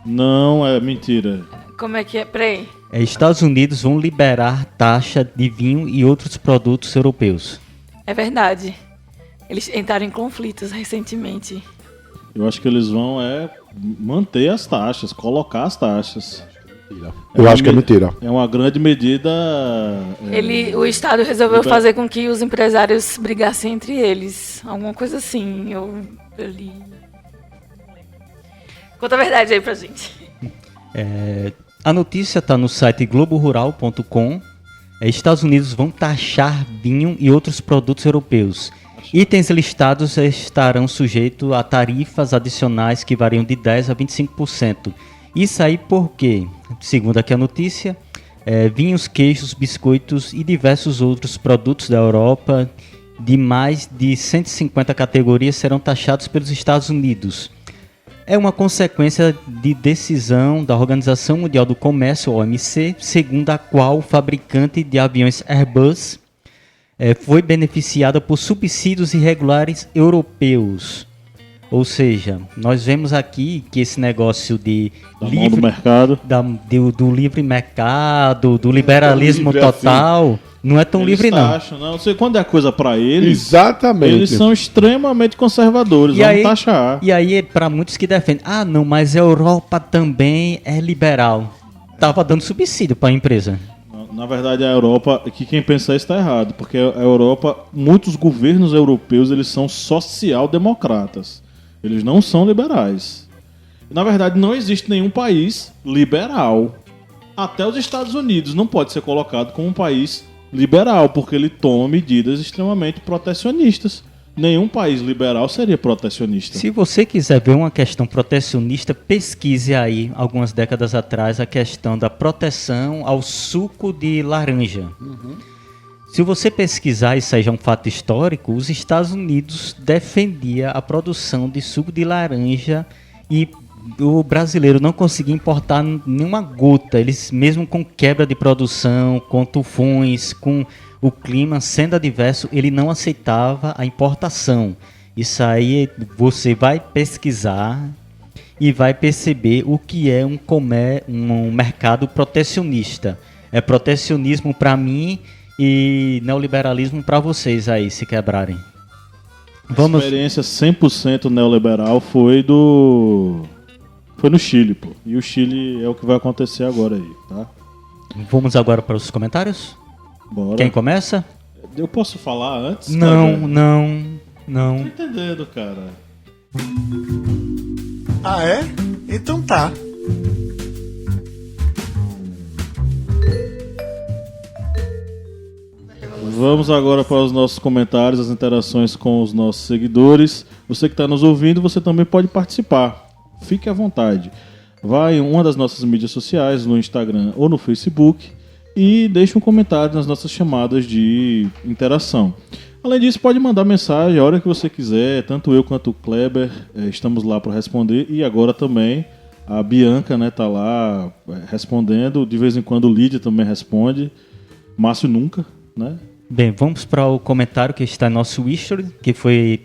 Não, é mentira. Como é que é? Peraí. Estados Unidos vão liberar taxa de vinho e outros produtos europeus. É verdade. Eles entraram em conflitos recentemente. Eu acho que eles vão manter as taxas, colocar as taxas. Eu acho que é mentira. É uma grande medida. O Estado resolveu fazer com que os empresários brigassem entre eles. Alguma coisa assim. Eu li. Conta a verdade aí pra gente. A notícia está no site globorural.com. Estados Unidos vão taxar vinho e outros produtos europeus. Itens listados estarão sujeitos a tarifas adicionais que variam de 10% a 25%. Isso aí porque, segundo aqui a notícia, vinhos, queijos, biscoitos e diversos outros produtos da Europa de mais de 150 categorias serão taxados pelos Estados Unidos. É uma consequência de decisão da Organização Mundial do Comércio, OMC, segundo a qual o fabricante de aviões Airbus foi beneficiada por subsídios irregulares europeus. Ou seja, nós vemos aqui que esse negócio de do mercado, do livre mercado, do liberalismo total, assim, não é tão livre não. Taxam, não. Você, quando é coisa para eles, exatamente, eles são extremamente conservadores, vamos taxar. E aí, para muitos que defendem, não, mas a Europa também é liberal. Tava dando subsídio para a empresa. Na verdade, a Europa, que quem pensa isso está errado, porque a Europa, muitos governos europeus, eles são social-democratas. Eles não são liberais. Na verdade, não existe nenhum país liberal. Até os Estados Unidos não pode ser colocado como um país liberal, porque ele toma medidas extremamente protecionistas. Nenhum país liberal seria protecionista. Se você quiser ver uma questão protecionista, pesquise aí, algumas décadas atrás, a questão da proteção ao suco de laranja. Se você pesquisar, isso aí já é um fato histórico, os Estados Unidos defendia a produção de suco de laranja e o brasileiro não conseguia importar nenhuma gota. Eles, mesmo com quebra de produção, com tufões, com o clima sendo adverso, ele não aceitava a importação. Isso aí você vai pesquisar e vai perceber o que é um mercado protecionista. É protecionismo para mim e neoliberalismo para vocês aí se quebrarem. A experiência 100% neoliberal foi no Chile, pô. E o Chile é o que vai acontecer agora aí, tá? Vamos agora para os comentários? Bora. Quem começa? Eu posso falar antes? Não. Não tô entendendo, cara. Ah, é? Então tá. Vamos agora para os nossos comentários, as interações com os nossos seguidores. Você que está nos ouvindo, você também pode participar. Fique à vontade. Vai em uma das nossas mídias sociais, no Instagram ou no Facebook, e deixe um comentário nas nossas chamadas de interação. Além disso, pode mandar mensagem a hora que você quiser, tanto eu quanto o Kleber estamos lá para responder, e agora também a Bianca tá lá respondendo, de vez em quando o Lídia também responde, Márcio nunca, né? Bem, vamos para o comentário que está em nosso history, que foi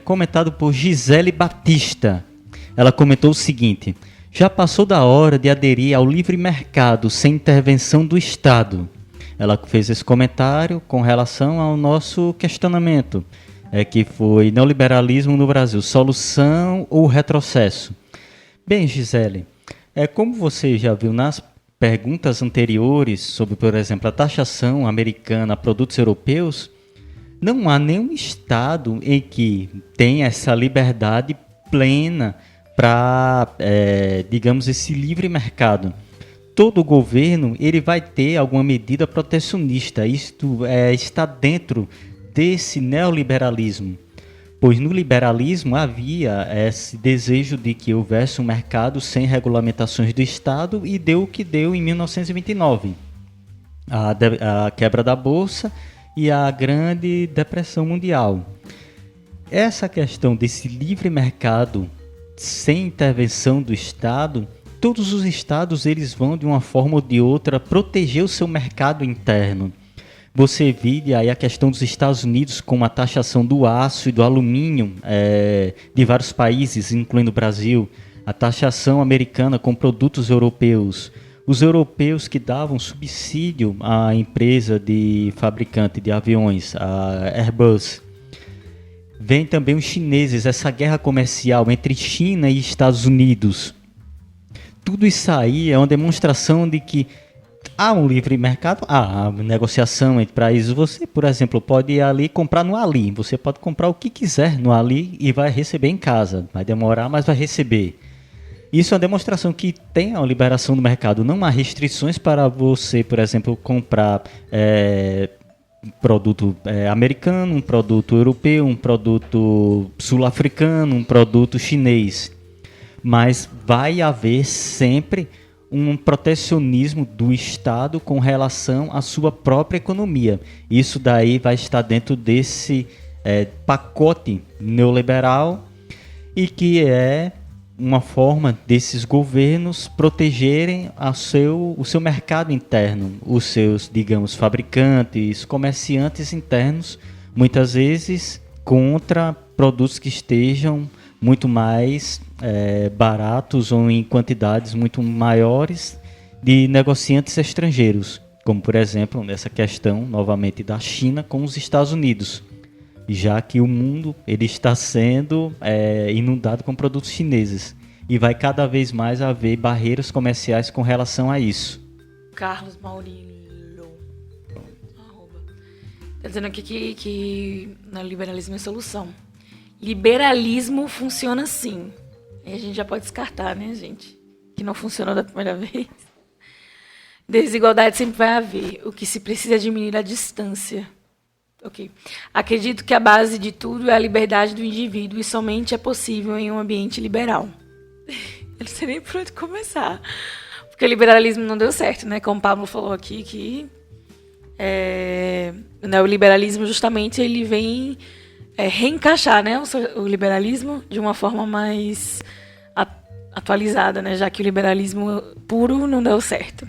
comentado por Gisele Batista. Ela comentou o seguinte: já passou da hora de aderir ao livre mercado sem intervenção do Estado. Ela fez esse comentário com relação ao nosso questionamento, que foi neoliberalismo no Brasil, solução ou retrocesso? Bem, Gisele, como você já viu nas perguntas anteriores sobre, por exemplo, a taxação americana a produtos europeus, não há nenhum Estado em que tenha essa liberdade plena para, digamos, esse livre mercado. Todo governo ele vai ter alguma medida protecionista. Isto está dentro desse neoliberalismo. Pois no liberalismo havia esse desejo de que houvesse um mercado sem regulamentações do Estado e deu o que deu em 1929. A quebra da Bolsa e a Grande Depressão Mundial. Essa questão desse livre mercado sem intervenção do Estado, todos os estados eles vão de uma forma ou de outra proteger o seu mercado interno. Você vê aí a questão dos Estados Unidos com a taxação do aço e do alumínio de vários países, incluindo o Brasil, a taxação americana com produtos europeus, os europeus que davam subsídio à empresa de fabricante de aviões, a Airbus. Vem também os chineses, essa guerra comercial entre China e Estados Unidos. Tudo isso aí é uma demonstração de que há um livre mercado, há negociação entre países. Você, por exemplo, pode ir ali comprar no Ali. Você pode comprar o que quiser no Ali e vai receber em casa. Vai demorar, mas vai receber. Isso é uma demonstração que tem a liberação do mercado. Não há restrições para você, por exemplo, comprar um produto americano, um produto europeu, um produto sul-africano, um produto chinês. Mas vai haver sempre um protecionismo do Estado com relação à sua própria economia. Isso daí vai estar dentro desse pacote neoliberal e que é uma forma desses governos protegerem o seu mercado interno, os seus, digamos, fabricantes, comerciantes internos, muitas vezes contra produtos que estejam muito mais baratos ou em quantidades muito maiores de negociantes estrangeiros, como por exemplo nessa questão novamente da China com os Estados Unidos, já que o mundo ele está sendo inundado com produtos chineses e vai cada vez mais haver barreiras comerciais com relação a isso. Carlos Maurílio. Está dizendo aqui que no liberalismo é solução. Liberalismo funciona assim. E a gente já pode descartar, né, gente? Que não funcionou da primeira vez. Desigualdade sempre vai haver. O que se precisa é diminuir a distância. Ok. Acredito que a base de tudo é a liberdade do indivíduo e somente é possível em um ambiente liberal. Eu não sei nem por onde começar. Porque o liberalismo não deu certo, né? Como o Pablo falou aqui, que o neoliberalismo justamente ele vem reencaixar, né, o liberalismo de uma forma mais atualizada, né, já que o liberalismo puro não deu certo.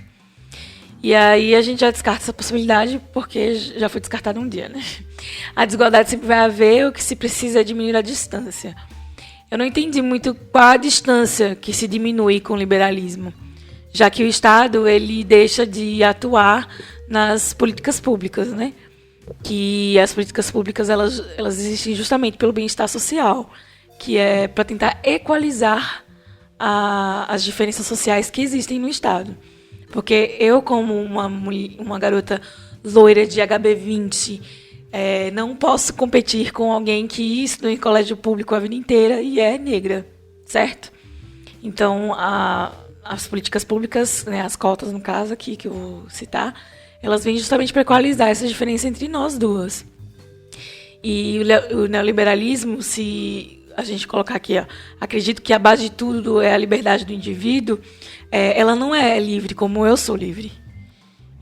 E aí a gente já descarta essa possibilidade porque já foi descartada um dia, né? A desigualdade sempre vai haver, o que se precisa é diminuir a distância. Eu não entendi muito qual a distância que se diminui com o liberalismo, já que o Estado ele deixa de atuar nas políticas públicas, né? Que as políticas públicas elas existem justamente pelo bem-estar social, que é para tentar equalizar as diferenças sociais que existem no Estado. Porque eu, como uma garota loira de HB20, não posso competir com alguém que estudou em colégio público a vida inteira e é negra, certo? Então, as políticas públicas, né, as cotas, no caso aqui, que eu vou citar, elas vêm justamente para equalizar essa diferença entre nós duas. E o neoliberalismo, se a gente colocar aqui, acredito que a base de tudo é a liberdade do indivíduo, ela não é livre como eu sou livre.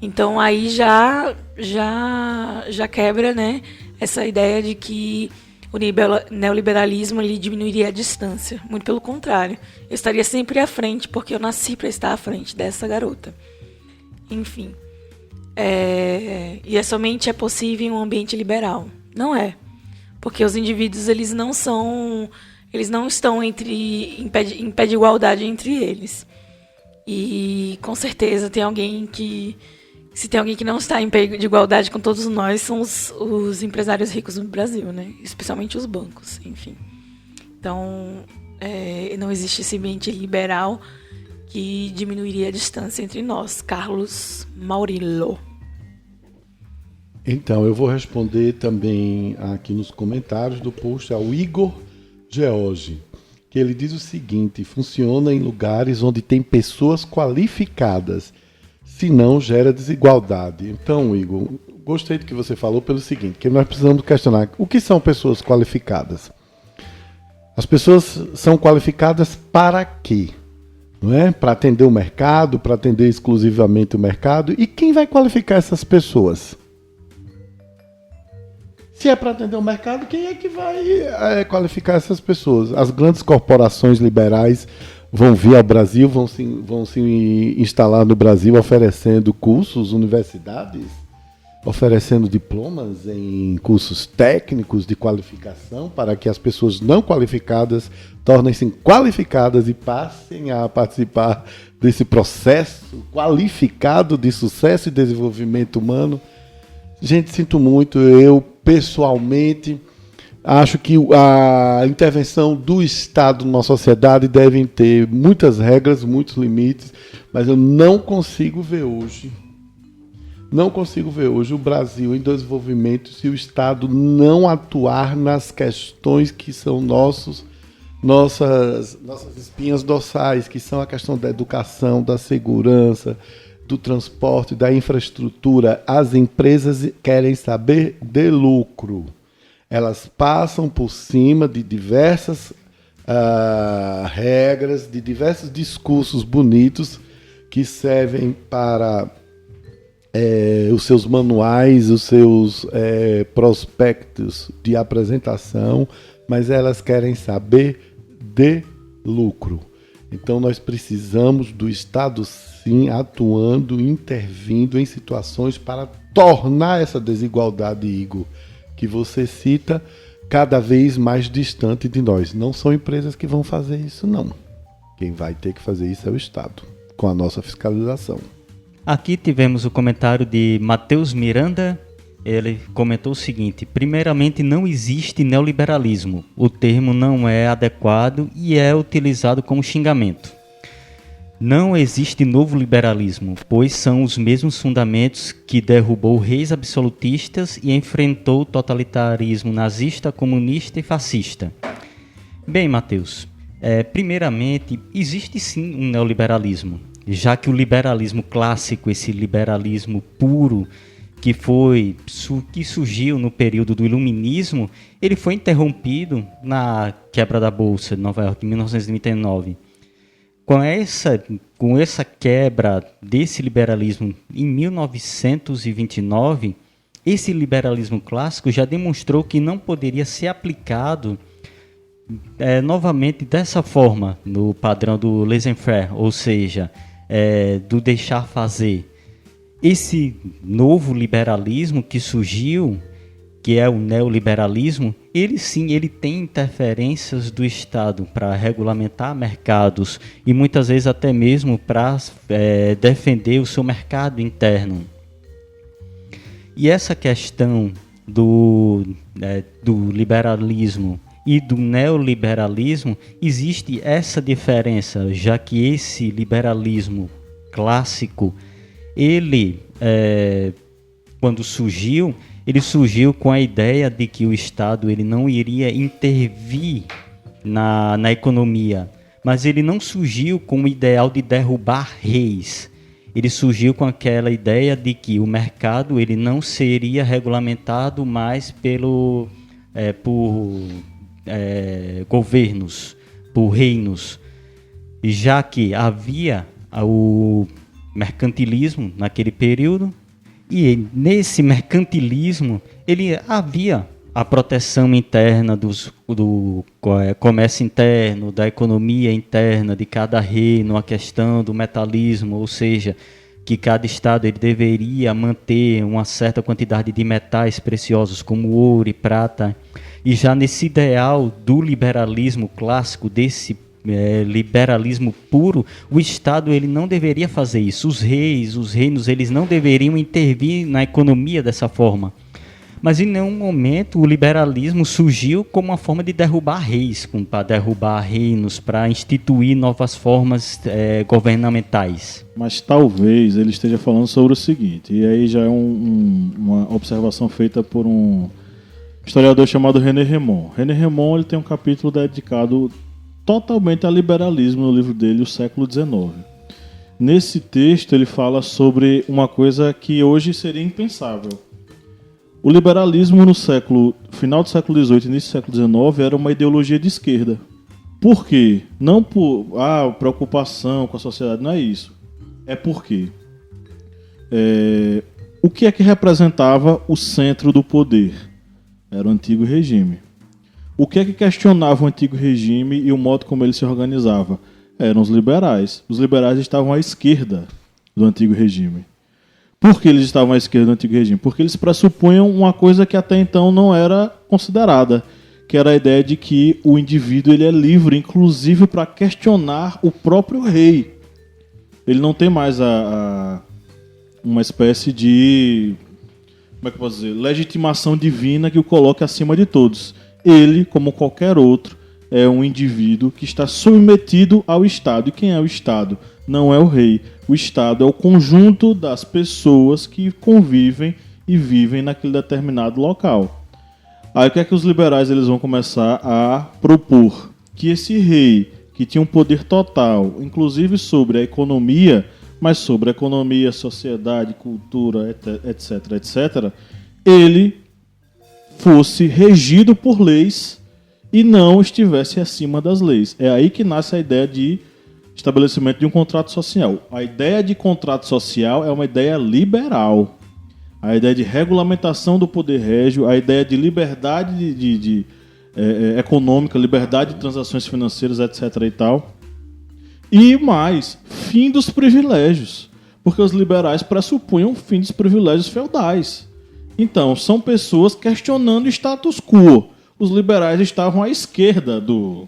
Então aí já quebra, né, essa ideia de que o neoliberalismo ele diminuiria a distância. Muito pelo contrário. Eu estaria sempre à frente, porque eu nasci para estar à frente dessa garota. Enfim. E somente é possível em um ambiente liberal. Não é. Porque os indivíduos eles não estão em pé de igualdade entre eles. E com certeza se tem alguém que não está em pé de igualdade com todos nós, são os empresários ricos do Brasil, né? Especialmente os bancos, enfim. Então, não existe esse ambiente liberal que diminuiria a distância entre nós. Carlos Maurílio. Então, eu vou responder também aqui nos comentários do post ao Igor George, que ele diz o seguinte: funciona em lugares onde tem pessoas qualificadas, senão gera desigualdade. Então, Igor, gostei do que você falou pelo seguinte, que nós precisamos questionar o que são pessoas qualificadas. As pessoas são qualificadas para quê? Não é? Para atender o mercado, para atender exclusivamente o mercado. E quem vai qualificar essas pessoas? Se é para atender o mercado, quem é que vai qualificar essas pessoas? As grandes corporações liberais vão vir ao Brasil, vão se instalar no Brasil oferecendo cursos, universidades, oferecendo diplomas em cursos técnicos de qualificação para que as pessoas não qualificadas tornem-se qualificadas e passem a participar desse processo qualificado de sucesso e desenvolvimento humano. Gente, sinto muito, eu pessoalmente acho que a intervenção do Estado numa sociedade deve ter muitas regras, muitos limites, mas eu não consigo ver hoje o Brasil em desenvolvimento se o Estado não atuar nas questões que são nossas espinhas dorsais, que são a questão da educação, da segurança, do transporte, da infraestrutura. As empresas querem saber de lucro. Elas passam por cima de diversas regras, de diversos discursos bonitos que servem para os seus manuais, os seus prospectos de apresentação, mas elas querem saber de lucro. Então nós precisamos do Estado sim atuando, intervindo em situações para tornar essa desigualdade, Igor, que você cita, cada vez mais distante de nós. Não são empresas que vão fazer isso, não. Quem vai ter que fazer isso é o Estado, com a nossa fiscalização. Aqui tivemos o comentário de Matheus Miranda. Ele comentou o seguinte: primeiramente, não existe neoliberalismo. O termo não é adequado e é utilizado como xingamento. Não existe novo liberalismo, pois são os mesmos fundamentos que derrubou reis absolutistas e enfrentou o totalitarismo nazista, comunista e fascista. Bem, Matheus, primeiramente, existe sim um neoliberalismo, já que o liberalismo clássico, esse liberalismo puro, que surgiu no período do Iluminismo, ele foi interrompido na quebra da Bolsa de Nova York em 1939. Com essa quebra desse liberalismo em 1929, esse liberalismo clássico já demonstrou que não poderia ser aplicado novamente dessa forma, no padrão do laissez-faire, ou seja, do deixar fazer. Esse novo liberalismo que surgiu, que é o neoliberalismo, ele tem interferências do Estado para regulamentar mercados e muitas vezes até mesmo para defender o seu mercado interno. E essa questão do liberalismo e do neoliberalismo, existe essa diferença, já que esse liberalismo clássico, ele, quando surgiu, ele surgiu com a ideia de que o Estado ele não iria intervir na economia, mas ele não surgiu com o ideal de derrubar reis. Ele surgiu com aquela ideia de que o mercado ele não seria regulamentado mais por governos, por reinos, já que havia o mercantilismo naquele período, e nesse mercantilismo ele havia a proteção interna do comércio interno, da economia interna de cada reino, a questão do metalismo, ou seja, que cada estado ele deveria manter uma certa quantidade de metais preciosos como ouro e prata. E já nesse ideal do liberalismo clássico, desse liberalismo puro, o Estado ele não deveria fazer isso. Os reis, os reinos, eles não deveriam intervir na economia dessa forma. Mas em nenhum momento o liberalismo surgiu como uma forma de derrubar reis, para derrubar reinos, para instituir novas formas governamentais. Mas talvez ele esteja falando sobre o seguinte, e aí já é uma observação feita por um historiador chamado René Rémond. René Rémond ele tem um capítulo dedicado totalmente a liberalismo no livro dele, O Século XIX. Nesse texto ele fala sobre uma coisa que hoje seria impensável. O liberalismo no final do século XVIII e início do século XIX era uma ideologia de esquerda. Por quê? Não por preocupação com a sociedade, não é isso. É porque o que é que representava o centro do poder? Era o antigo regime. O que é que questionava o antigo regime e o modo como ele se organizava? Eram os liberais. Os liberais estavam à esquerda do antigo regime. Por que eles estavam à esquerda do antigo regime? Porque eles pressupunham uma coisa que até então não era considerada, que era a ideia de que o indivíduo ele é livre, inclusive para questionar o próprio rei. Ele não tem mais uma espécie de, como é que eu posso dizer, legitimação divina que o coloque acima de todos. Ele, como qualquer outro, é um indivíduo que está submetido ao Estado. E quem é o Estado? Não é o rei. O Estado é o conjunto das pessoas que convivem e vivem naquele determinado local. Aí o que é que os liberais eles vão começar a propor? Que esse rei, que tinha um poder total, inclusive sobre a economia, mas sobre a economia, sociedade, cultura, etc., etc., ele fosse regido por leis e não estivesse acima das leis. É aí que nasce a ideia de estabelecimento de um contrato social. A ideia de contrato social é uma ideia liberal. A ideia de regulamentação do poder régio, a ideia de liberdade econômica, liberdade de transações financeiras, etc. e tal. E mais, fim dos privilégios. Porque os liberais pressupunham o fim dos privilégios feudais. Então, são pessoas questionando o status quo. Os liberais estavam à esquerda do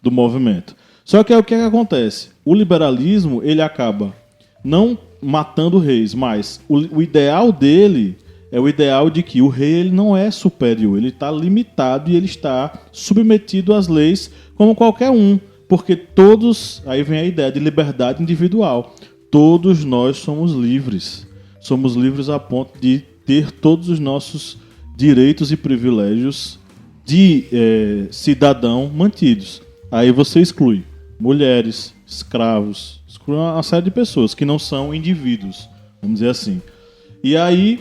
movimento. Só que aí o que acontece? O liberalismo ele acaba não matando reis, mas o ideal dele é o ideal de que o rei ele não é superior, ele está limitado e ele está submetido às leis como qualquer um, porque todos, aí vem a ideia de liberdade individual, todos nós somos livres a ponto de ter todos os nossos direitos e privilégios de cidadão mantidos. Aí você exclui mulheres, escravos, exclui uma série de pessoas que não são indivíduos, vamos dizer assim. E aí,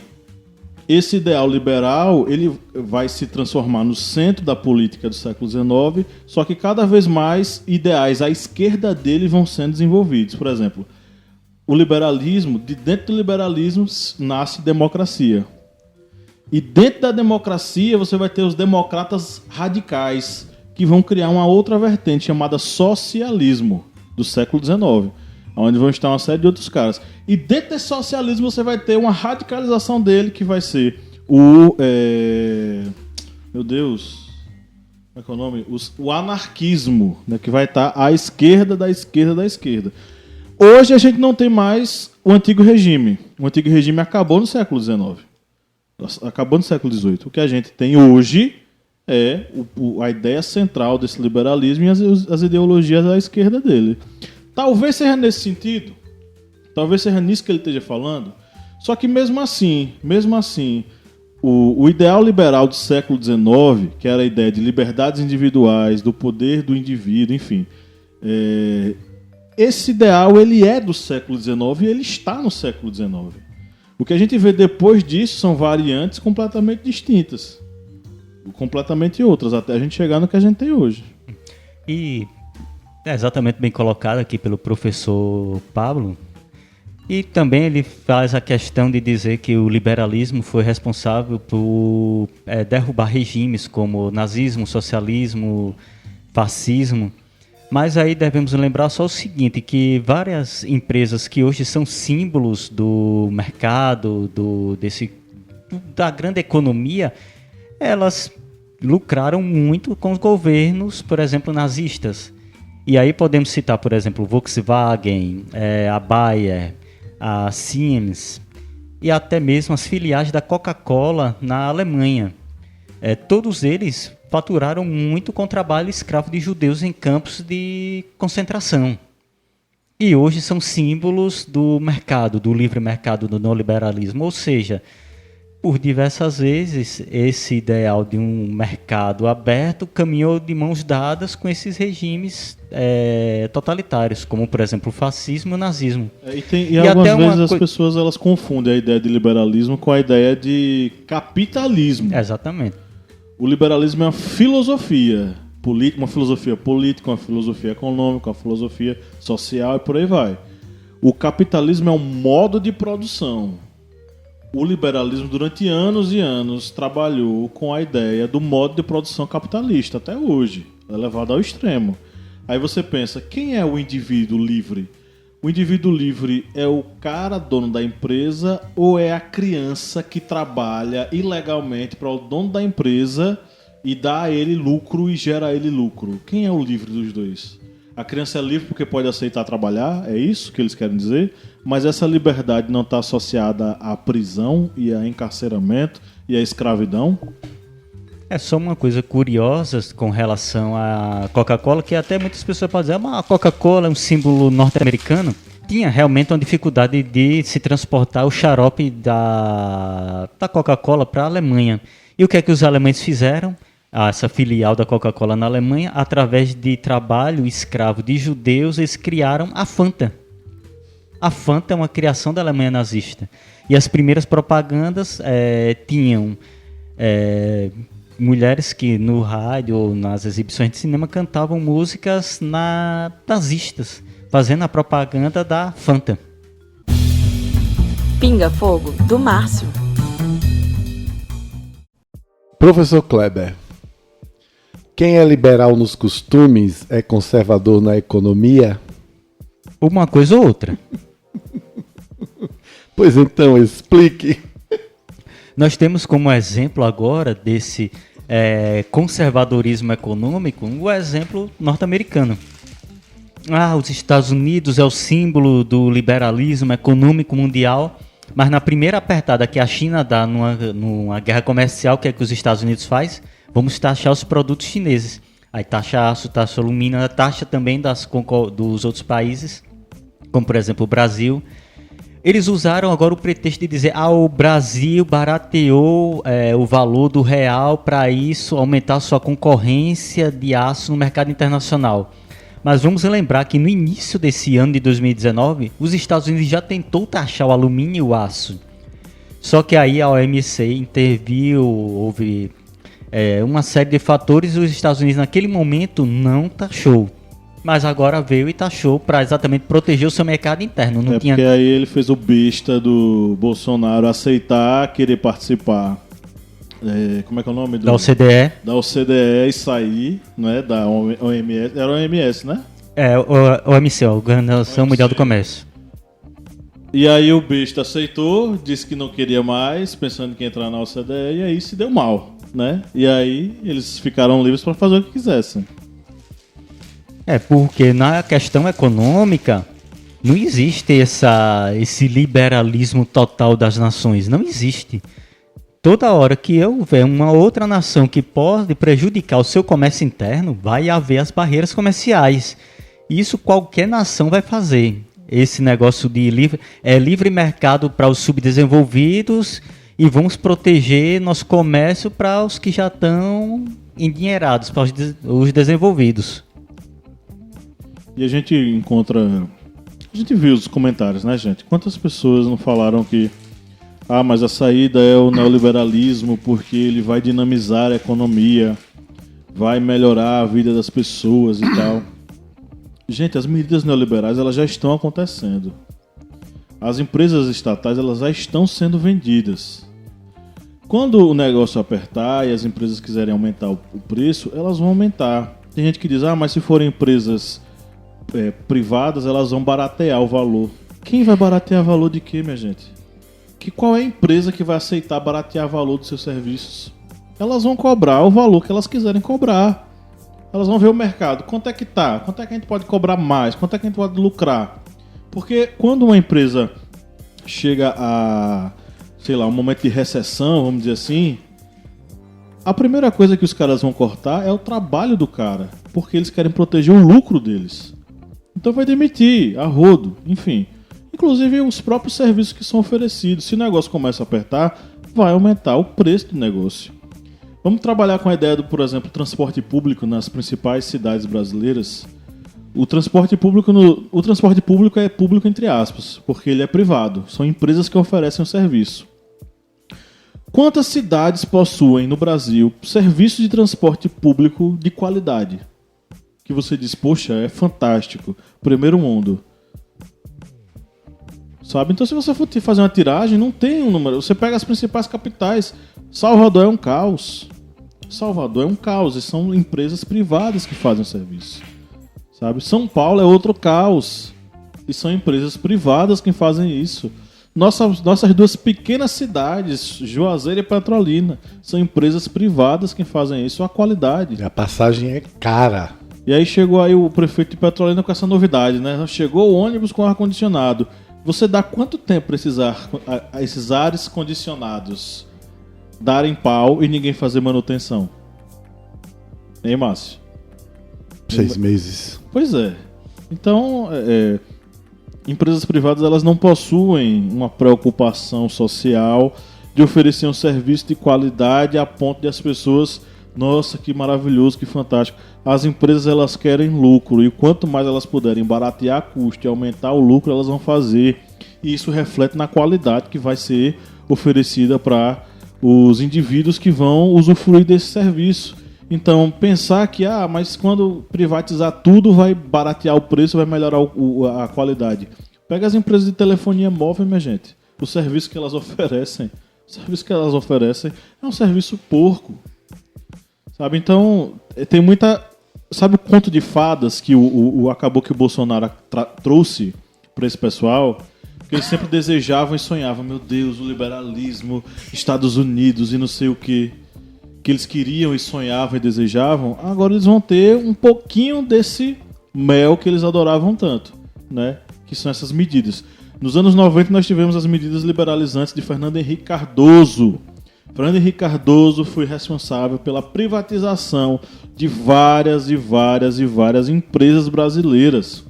esse ideal liberal ele vai se transformar no centro da política do século XIX, só que cada vez mais ideais à esquerda dele vão sendo desenvolvidos. Por exemplo, o liberalismo, dentro do liberalismo nasce democracia. E dentro da democracia você vai ter os democratas radicais, que vão criar uma outra vertente chamada socialismo do século XIX, onde vão estar uma série de outros caras. E dentro desse socialismo você vai ter uma radicalização dele, que vai ser meu Deus, como é que é o nome? O anarquismo, né, que vai estar à esquerda da esquerda da esquerda. Hoje a gente não tem mais o antigo regime. O antigo regime acabou no século XIX. Acabou no século XVIII. O que a gente tem hoje é a ideia central desse liberalismo e as ideologias à esquerda dele. Talvez seja nesse sentido, talvez seja nisso que ele esteja falando, só que mesmo assim, o ideal liberal do século XIX, que era a ideia de liberdades individuais, do poder do indivíduo, enfim, esse ideal ele é do século XIX e ele está no século XIX. O que a gente vê depois disso são variantes completamente distintas. Completamente outras, até a gente chegar no que a gente tem hoje. E é exatamente bem colocado aqui pelo professor Pablo. E também ele faz a questão de dizer que o liberalismo foi responsável por derrubar regimes como nazismo, socialismo, fascismo. Mas aí devemos lembrar só o seguinte, que várias empresas que hoje são símbolos do mercado, da grande economia, elas lucraram muito com os governos, por exemplo, nazistas. E aí podemos citar, por exemplo, Volkswagen, a Bayer, a Siemens e até mesmo as filiais da Coca-Cola na Alemanha. Todos eles faturaram muito com o trabalho escravo de judeus em campos de concentração. E hoje são símbolos do mercado, do livre mercado, do neoliberalismo. Ou seja, Por diversas vezes, esse ideal de um mercado aberto caminhou de mãos dadas com esses regimes totalitários, como, por exemplo, o fascismo e o nazismo. E algumas vezes as pessoas elas confundem a ideia de liberalismo com a ideia de capitalismo. Exatamente. O liberalismo é uma filosofia política, uma filosofia econômica, uma filosofia social e por aí vai. O capitalismo é um modo de produção. O liberalismo, durante anos e anos, trabalhou com a ideia do modo de produção capitalista, até hoje. É levado ao extremo. Aí você pensa, quem é o indivíduo livre? O indivíduo livre é o cara dono da empresa ou é a criança que trabalha ilegalmente para o dono da empresa e dá a ele lucro e gera a ele lucro? Quem é o livre dos dois? A criança é livre porque pode aceitar trabalhar, é isso que eles querem dizer, mas essa liberdade não está associada à prisão e a encarceramento e à escravidão? É só uma coisa curiosa com relação à Coca-Cola, que até muitas pessoas podem dizer, mas a Coca-Cola é um símbolo norte-americano. Tinha realmente uma dificuldade de se transportar o xarope da Coca-Cola para a Alemanha. E o que é que os alemães fizeram? Essa filial da Coca-Cola na Alemanha, através de trabalho escravo de judeus, eles criaram a Fanta. A Fanta é uma criação da Alemanha nazista. E as primeiras propagandas tinham mulheres que no rádio ou nas exibições de cinema cantavam músicas nazistas, fazendo a propaganda da Fanta. Pinga Fogo, do Márcio. Professor Kleber, quem é liberal nos costumes é conservador na economia? Uma coisa ou outra. Pois então, explique. Nós temos como exemplo agora desse conservadorismo econômico o exemplo norte-americano. Os Estados Unidos é o símbolo do liberalismo econômico mundial, mas na primeira apertada que a China dá numa guerra comercial, o que é que os Estados Unidos faz? Vamos taxar os produtos chineses. Aí taxa aço, taxa alumínio, taxa também dos outros países, como por exemplo o Brasil. Eles usaram agora o pretexto de dizer o Brasil barateou o valor do real para isso aumentar sua concorrência de aço no mercado internacional. Mas vamos lembrar que no início desse ano de 2019, os Estados Unidos já tentou taxar o alumínio e o aço. Só que aí a OMC interviu, houve uma série de fatores e os Estados Unidos naquele momento não taxou. Mas agora veio e taxou para exatamente proteger o seu mercado interno. Não tinha... Porque aí ele fez o besta do Bolsonaro aceitar, querer participar. Como é que é o nome? Da OCDE. Da OCDE e sair, né, da OMS. Era a OMS, né? O OMC, a Organização Mundial do Comércio. E aí o besta aceitou, disse que não queria mais, pensando que ia entrar na OCDE, e aí se deu mal, né? E aí eles ficaram livres para fazer o que quisessem. Porque na questão econômica não existe esse liberalismo total das nações, não existe. Toda hora que houver uma outra nação que pode prejudicar o seu comércio interno, vai haver as barreiras comerciais. Isso qualquer nação vai fazer. Esse negócio de livre mercado para os subdesenvolvidos e vamos proteger nosso comércio para os que já estão endinheirados, para os desenvolvidos. E a gente viu os comentários, né, gente? Quantas pessoas não falaram que mas a saída é o neoliberalismo porque ele vai dinamizar a economia, vai melhorar a vida das pessoas e tal. Gente, as medidas neoliberais elas já estão acontecendo. As empresas estatais elas já estão sendo vendidas. Quando o negócio apertar e as empresas quiserem aumentar o preço, elas vão aumentar. Tem gente que diz, mas se forem empresas privadas, elas vão baratear o valor. Quem vai baratear valor de quê, minha gente? Qual é a empresa que vai aceitar baratear o valor dos seus serviços? Elas vão cobrar o valor que elas quiserem cobrar. Elas vão ver o mercado. Quanto é que tá? Quanto é que a gente pode cobrar mais? Quanto é que a gente pode lucrar? Porque quando uma empresa chega a, um momento de recessão, vamos dizer assim, a primeira coisa que os caras vão cortar é o trabalho do cara. Porque eles querem proteger o lucro deles. Então vai demitir, a rodo, enfim. Inclusive os próprios serviços que são oferecidos. Se o negócio começa a apertar, vai aumentar o preço do negócio. Vamos trabalhar com a ideia do, por exemplo, transporte público nas principais cidades brasileiras. O transporte público é público entre aspas, porque ele é privado. São empresas que oferecem o serviço. Quantas cidades possuem no Brasil serviço de transporte público de qualidade? Que você diz, poxa, é fantástico, primeiro mundo. Sabe? Então, se você for fazer uma tiragem, não tem um número. Você pega as principais capitais. Salvador é um caos. Salvador é um caos. E são empresas privadas que fazem o serviço. Sabe? São Paulo é outro caos. E são empresas privadas que fazem isso. Nossas duas pequenas cidades, Juazeiro e Petrolina, são empresas privadas que fazem isso. A qualidade. A passagem é cara. E aí chegou aí o prefeito de Petrolina com essa novidade, né? Chegou o ônibus com ar-condicionado. Você dá quanto tempo para esses ares condicionados darem pau e ninguém fazer manutenção? Hein, Márcio? 6 meses. Pois é. Então, empresas privadas elas não possuem uma preocupação social de oferecer um serviço de qualidade a ponto de as pessoas, nossa, que maravilhoso, que fantástico. As empresas elas querem lucro e quanto mais elas puderem baratear custo e aumentar o lucro, elas vão fazer. E isso reflete na qualidade que vai ser oferecida para os indivíduos que vão usufruir desse serviço. Então, pensar que, mas quando privatizar tudo vai baratear o preço, vai melhorar a qualidade. Pega as empresas de telefonia móvel, minha gente. O serviço que elas oferecem é um serviço porco. Sabe? Então, tem muita... Sabe o conto de fadas que acabou que o Bolsonaro trouxe para esse pessoal? Que eles sempre desejavam e sonhavam. Meu Deus, o liberalismo, Estados Unidos e não sei o quê. Que eles queriam e sonhavam e desejavam. Agora eles vão ter um pouquinho desse mel que eles adoravam tanto, né? Que são essas medidas. Nos anos 90 nós tivemos as medidas liberalizantes de Fernando Henrique Cardoso. Fernando Henrique Cardoso foi responsável pela privatização de várias empresas brasileiras.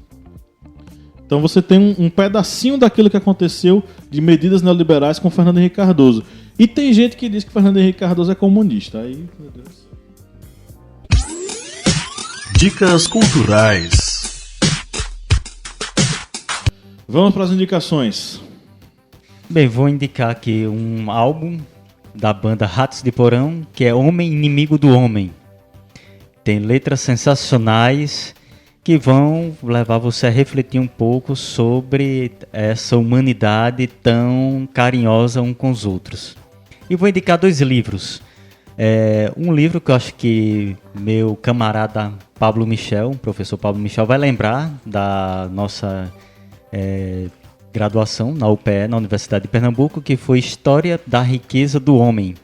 Então você tem um pedacinho daquilo que aconteceu de medidas neoliberais com Fernando Henrique Cardoso. E tem gente que diz que Fernando Henrique Cardoso é comunista. Aí, meu Deus. Dicas culturais. Vamos para as indicações. Bem, vou indicar aqui um álbum da banda Ratos de Porão, que é Homem Inimigo do Homem. Tem letras sensacionais que vão levar você a refletir um pouco sobre essa humanidade tão carinhosa um com os outros. E vou indicar 2 livros. Um livro que eu acho que meu camarada Pablo Michel, o professor Pablo Michel, vai lembrar da nossa graduação na UPE, na Universidade de Pernambuco, que foi História da Riqueza do Homem,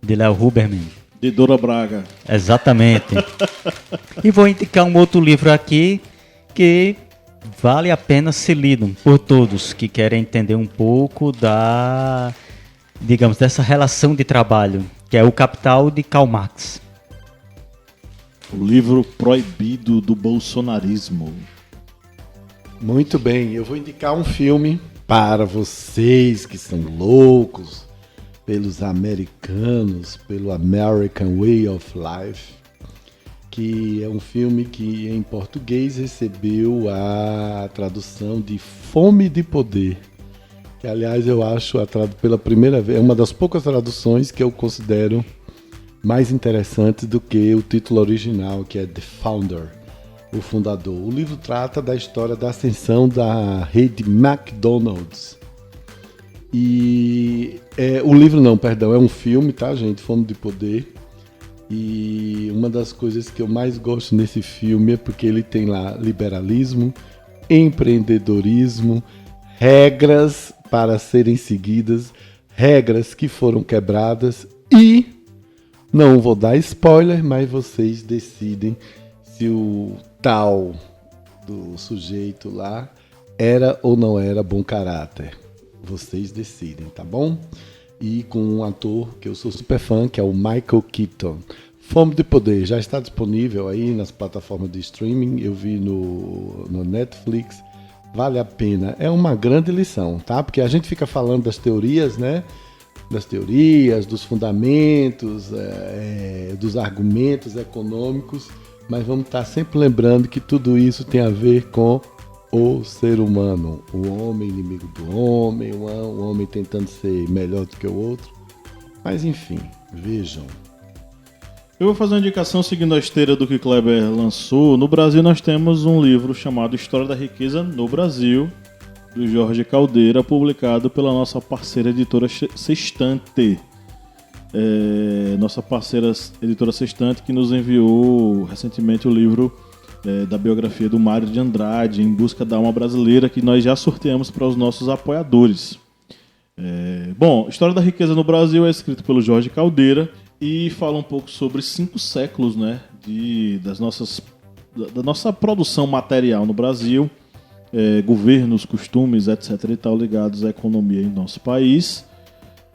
de Léo Huberman. De Dora Braga. Exatamente. E vou indicar um outro livro aqui que vale a pena ser lido por todos que querem entender um pouco dessa relação de trabalho, que é O Capital, de Karl Marx. O livro proibido do bolsonarismo. Muito bem, eu vou indicar um filme para vocês que são loucos pelos americanos, pelo American Way of Life, que é um filme que em português recebeu a tradução de Fome de Poder, que aliás eu acho pela primeira vez, é uma das poucas traduções que eu considero mais interessantes do que o título original, que é The Founder, o fundador. O livro trata da história da ascensão da rede McDonald's. E é um filme, tá, gente? Fome de Poder. E uma das coisas que eu mais gosto nesse filme é porque ele tem lá liberalismo, empreendedorismo, regras para serem seguidas, regras que foram quebradas e não vou dar spoiler, mas vocês decidem se o tal do sujeito lá era ou não era bom caráter. Vocês decidem, tá bom? E com um ator que eu sou super fã, que é o Michael Keaton. Fome de Poder já está disponível aí nas plataformas de streaming. Eu vi no Netflix. Vale a pena. É uma grande lição, tá? Porque a gente fica falando das teorias, né? das teorias, dos fundamentos, dos argumentos econômicos, mas vamos estar sempre lembrando que tudo isso tem a ver com o ser humano, o homem inimigo do homem, o homem tentando ser melhor do que o outro. Mas enfim, vejam. Eu vou fazer uma indicação seguindo a esteira do que Kleber lançou. No Brasil nós temos um livro chamado História da Riqueza no Brasil, do Jorge Caldeira, publicado pela nossa parceira editora Sextante. Nossa parceira editora Sextante, que nos enviou recentemente o livro da biografia do Mário de Andrade, Em Busca da Alma Brasileira, que nós já sorteamos para os nossos apoiadores. Bom, História da Riqueza no Brasil é escrito pelo Jorge Caldeira e fala um pouco sobre 5 séculos, né, da nossa produção material no Brasil, governos, costumes, etc. e tal, ligados à economia em nosso país.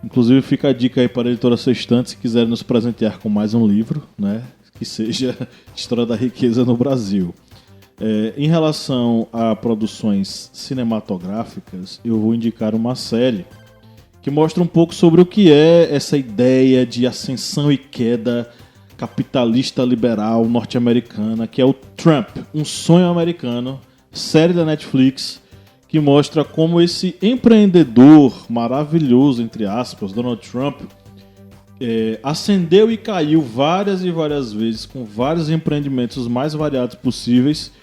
Inclusive fica a dica aí para a editora Sextante, se quiserem nos presentear com mais um livro, né, que seja História da Riqueza no Brasil. Em relação a produções cinematográficas, eu vou indicar uma série que mostra um pouco sobre o que é essa ideia de ascensão e queda capitalista liberal norte-americana, que é o Trump, um sonho americano, série da Netflix, que mostra como esse empreendedor maravilhoso, entre aspas, Donald Trump, ascendeu e caiu várias e várias vezes, com vários empreendimentos mais variados possíveis.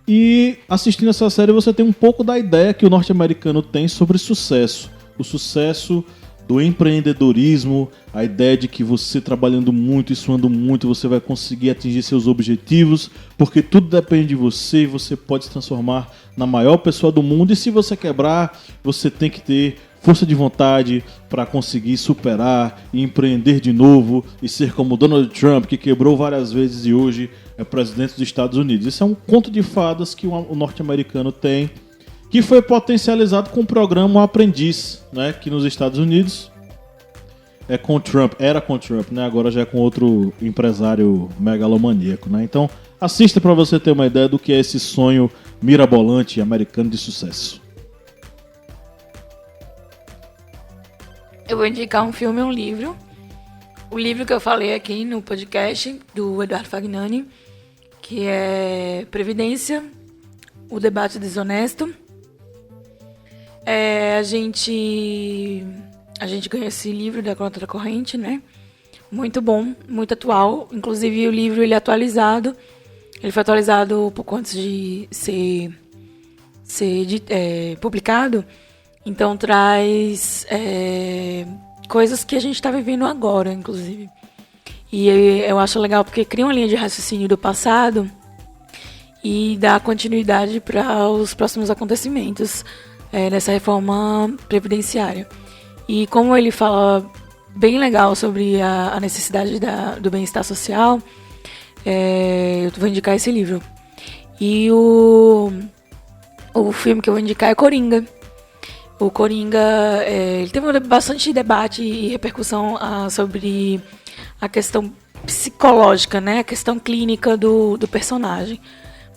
E assistindo essa série você tem um pouco da ideia que o norte-americano tem sobre sucesso. O sucesso do empreendedorismo, a ideia de que você trabalhando muito e suando muito, você vai conseguir atingir seus objetivos, porque tudo depende de você e você pode se transformar na maior pessoa do mundo. E se você quebrar, você tem que ter força de vontade para conseguir superar e empreender de novo e ser como Donald Trump, que quebrou várias vezes e hoje é presidente dos Estados Unidos. Esse é um conto de fadas que o norte-americano tem, que foi potencializado com o programa O Aprendiz, né, que nos Estados Unidos era com Trump, né, agora já é com outro empresário megalomaníaco, né? Então, assista para você ter uma ideia do que é esse sonho mirabolante americano de sucesso. Eu vou indicar um filme e um livro. O livro que eu falei aqui no podcast do Eduardo Fagnani, que é Previdência, o debate desonesto. A gente ganhou esse livro da Conta da Corrente, né? Muito bom, muito atual. Inclusive o livro ele é atualizado. Ele foi atualizado um pouco antes de ser publicado. Então traz coisas que a gente está vivendo agora, inclusive. E eu acho legal porque cria uma linha de raciocínio do passado e dá continuidade para os próximos acontecimentos nessa reforma previdenciária. E como ele fala bem legal sobre a necessidade do bem-estar social, eu vou indicar esse livro. E o filme que eu vou indicar é Coringa. O Coringa ele teve bastante debate e repercussão sobre a questão psicológica, né? A questão clínica do personagem.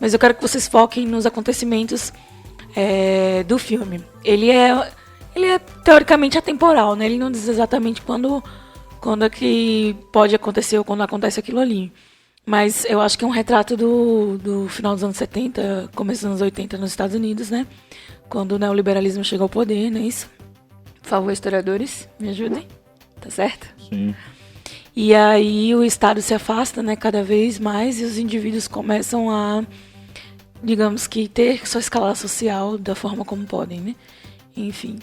Mas eu quero que vocês foquem nos acontecimentos do filme. Ele é teoricamente atemporal, né? Ele não diz exatamente quando é que pode acontecer ou quando acontece aquilo ali. Mas eu acho que é um retrato do final dos anos 70, começo dos anos 80 nos Estados Unidos, né? Quando o neoliberalismo chegou ao poder, não é isso? Por favor, historiadores, me ajudem. Tá certo? Sim. E aí o Estado se afasta, né, cada vez mais, e os indivíduos começam a, digamos que, ter sua escala social da forma como podem, né? Enfim,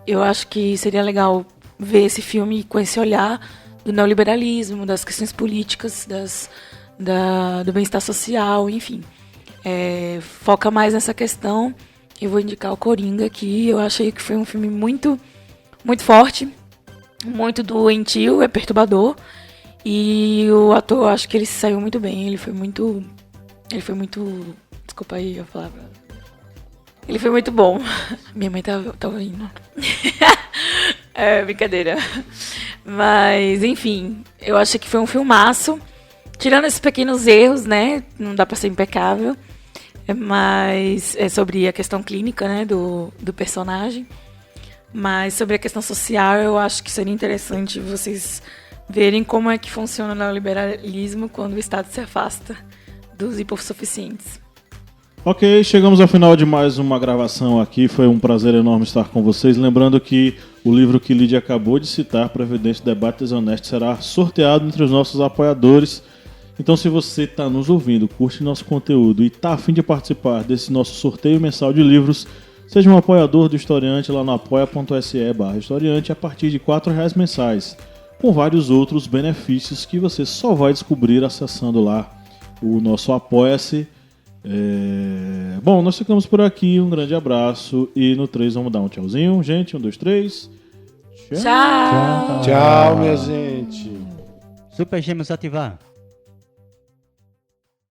eu acho que seria legal ver esse filme com esse olhar do neoliberalismo, das questões políticas, do bem-estar social, enfim. Foca mais nessa questão. Eu vou indicar o Coringa aqui. Eu achei que foi um filme muito, muito forte, muito doentio, perturbador. E o ator, acho que ele saiu muito bem. Ele foi muito. Desculpa aí a palavra. Ele foi muito bom. Minha mãe tá ouvindo. Brincadeira. Mas, enfim, eu acho que foi um filmaço. Tirando esses pequenos erros, né? Não dá pra ser impecável. Mas é sobre a questão clínica, né? Do personagem. Mas sobre a questão social, eu acho que seria interessante vocês verem como é que funciona o neoliberalismo quando o Estado se afasta dos hipossuficientes. Ok, chegamos ao final de mais uma gravação aqui. Foi um prazer enorme estar com vocês. Lembrando que o livro que Lídia acabou de citar, Previdência, Debate Desonesto, será sorteado entre os nossos apoiadores. Então, se você está nos ouvindo, curte nosso conteúdo e está a fim de participar desse nosso sorteio mensal de livros, seja um apoiador do Historiante lá no apoia.se/historiante a partir de R$4 mensais, com vários outros benefícios que você só vai descobrir acessando lá o nosso Apoia-se. Bom, nós ficamos por aqui. Um grande abraço e no 3 vamos dar um tchauzinho, gente. 1, 2, 3. Tchau! Tchau, minha gente. Super Gêmeos ativar.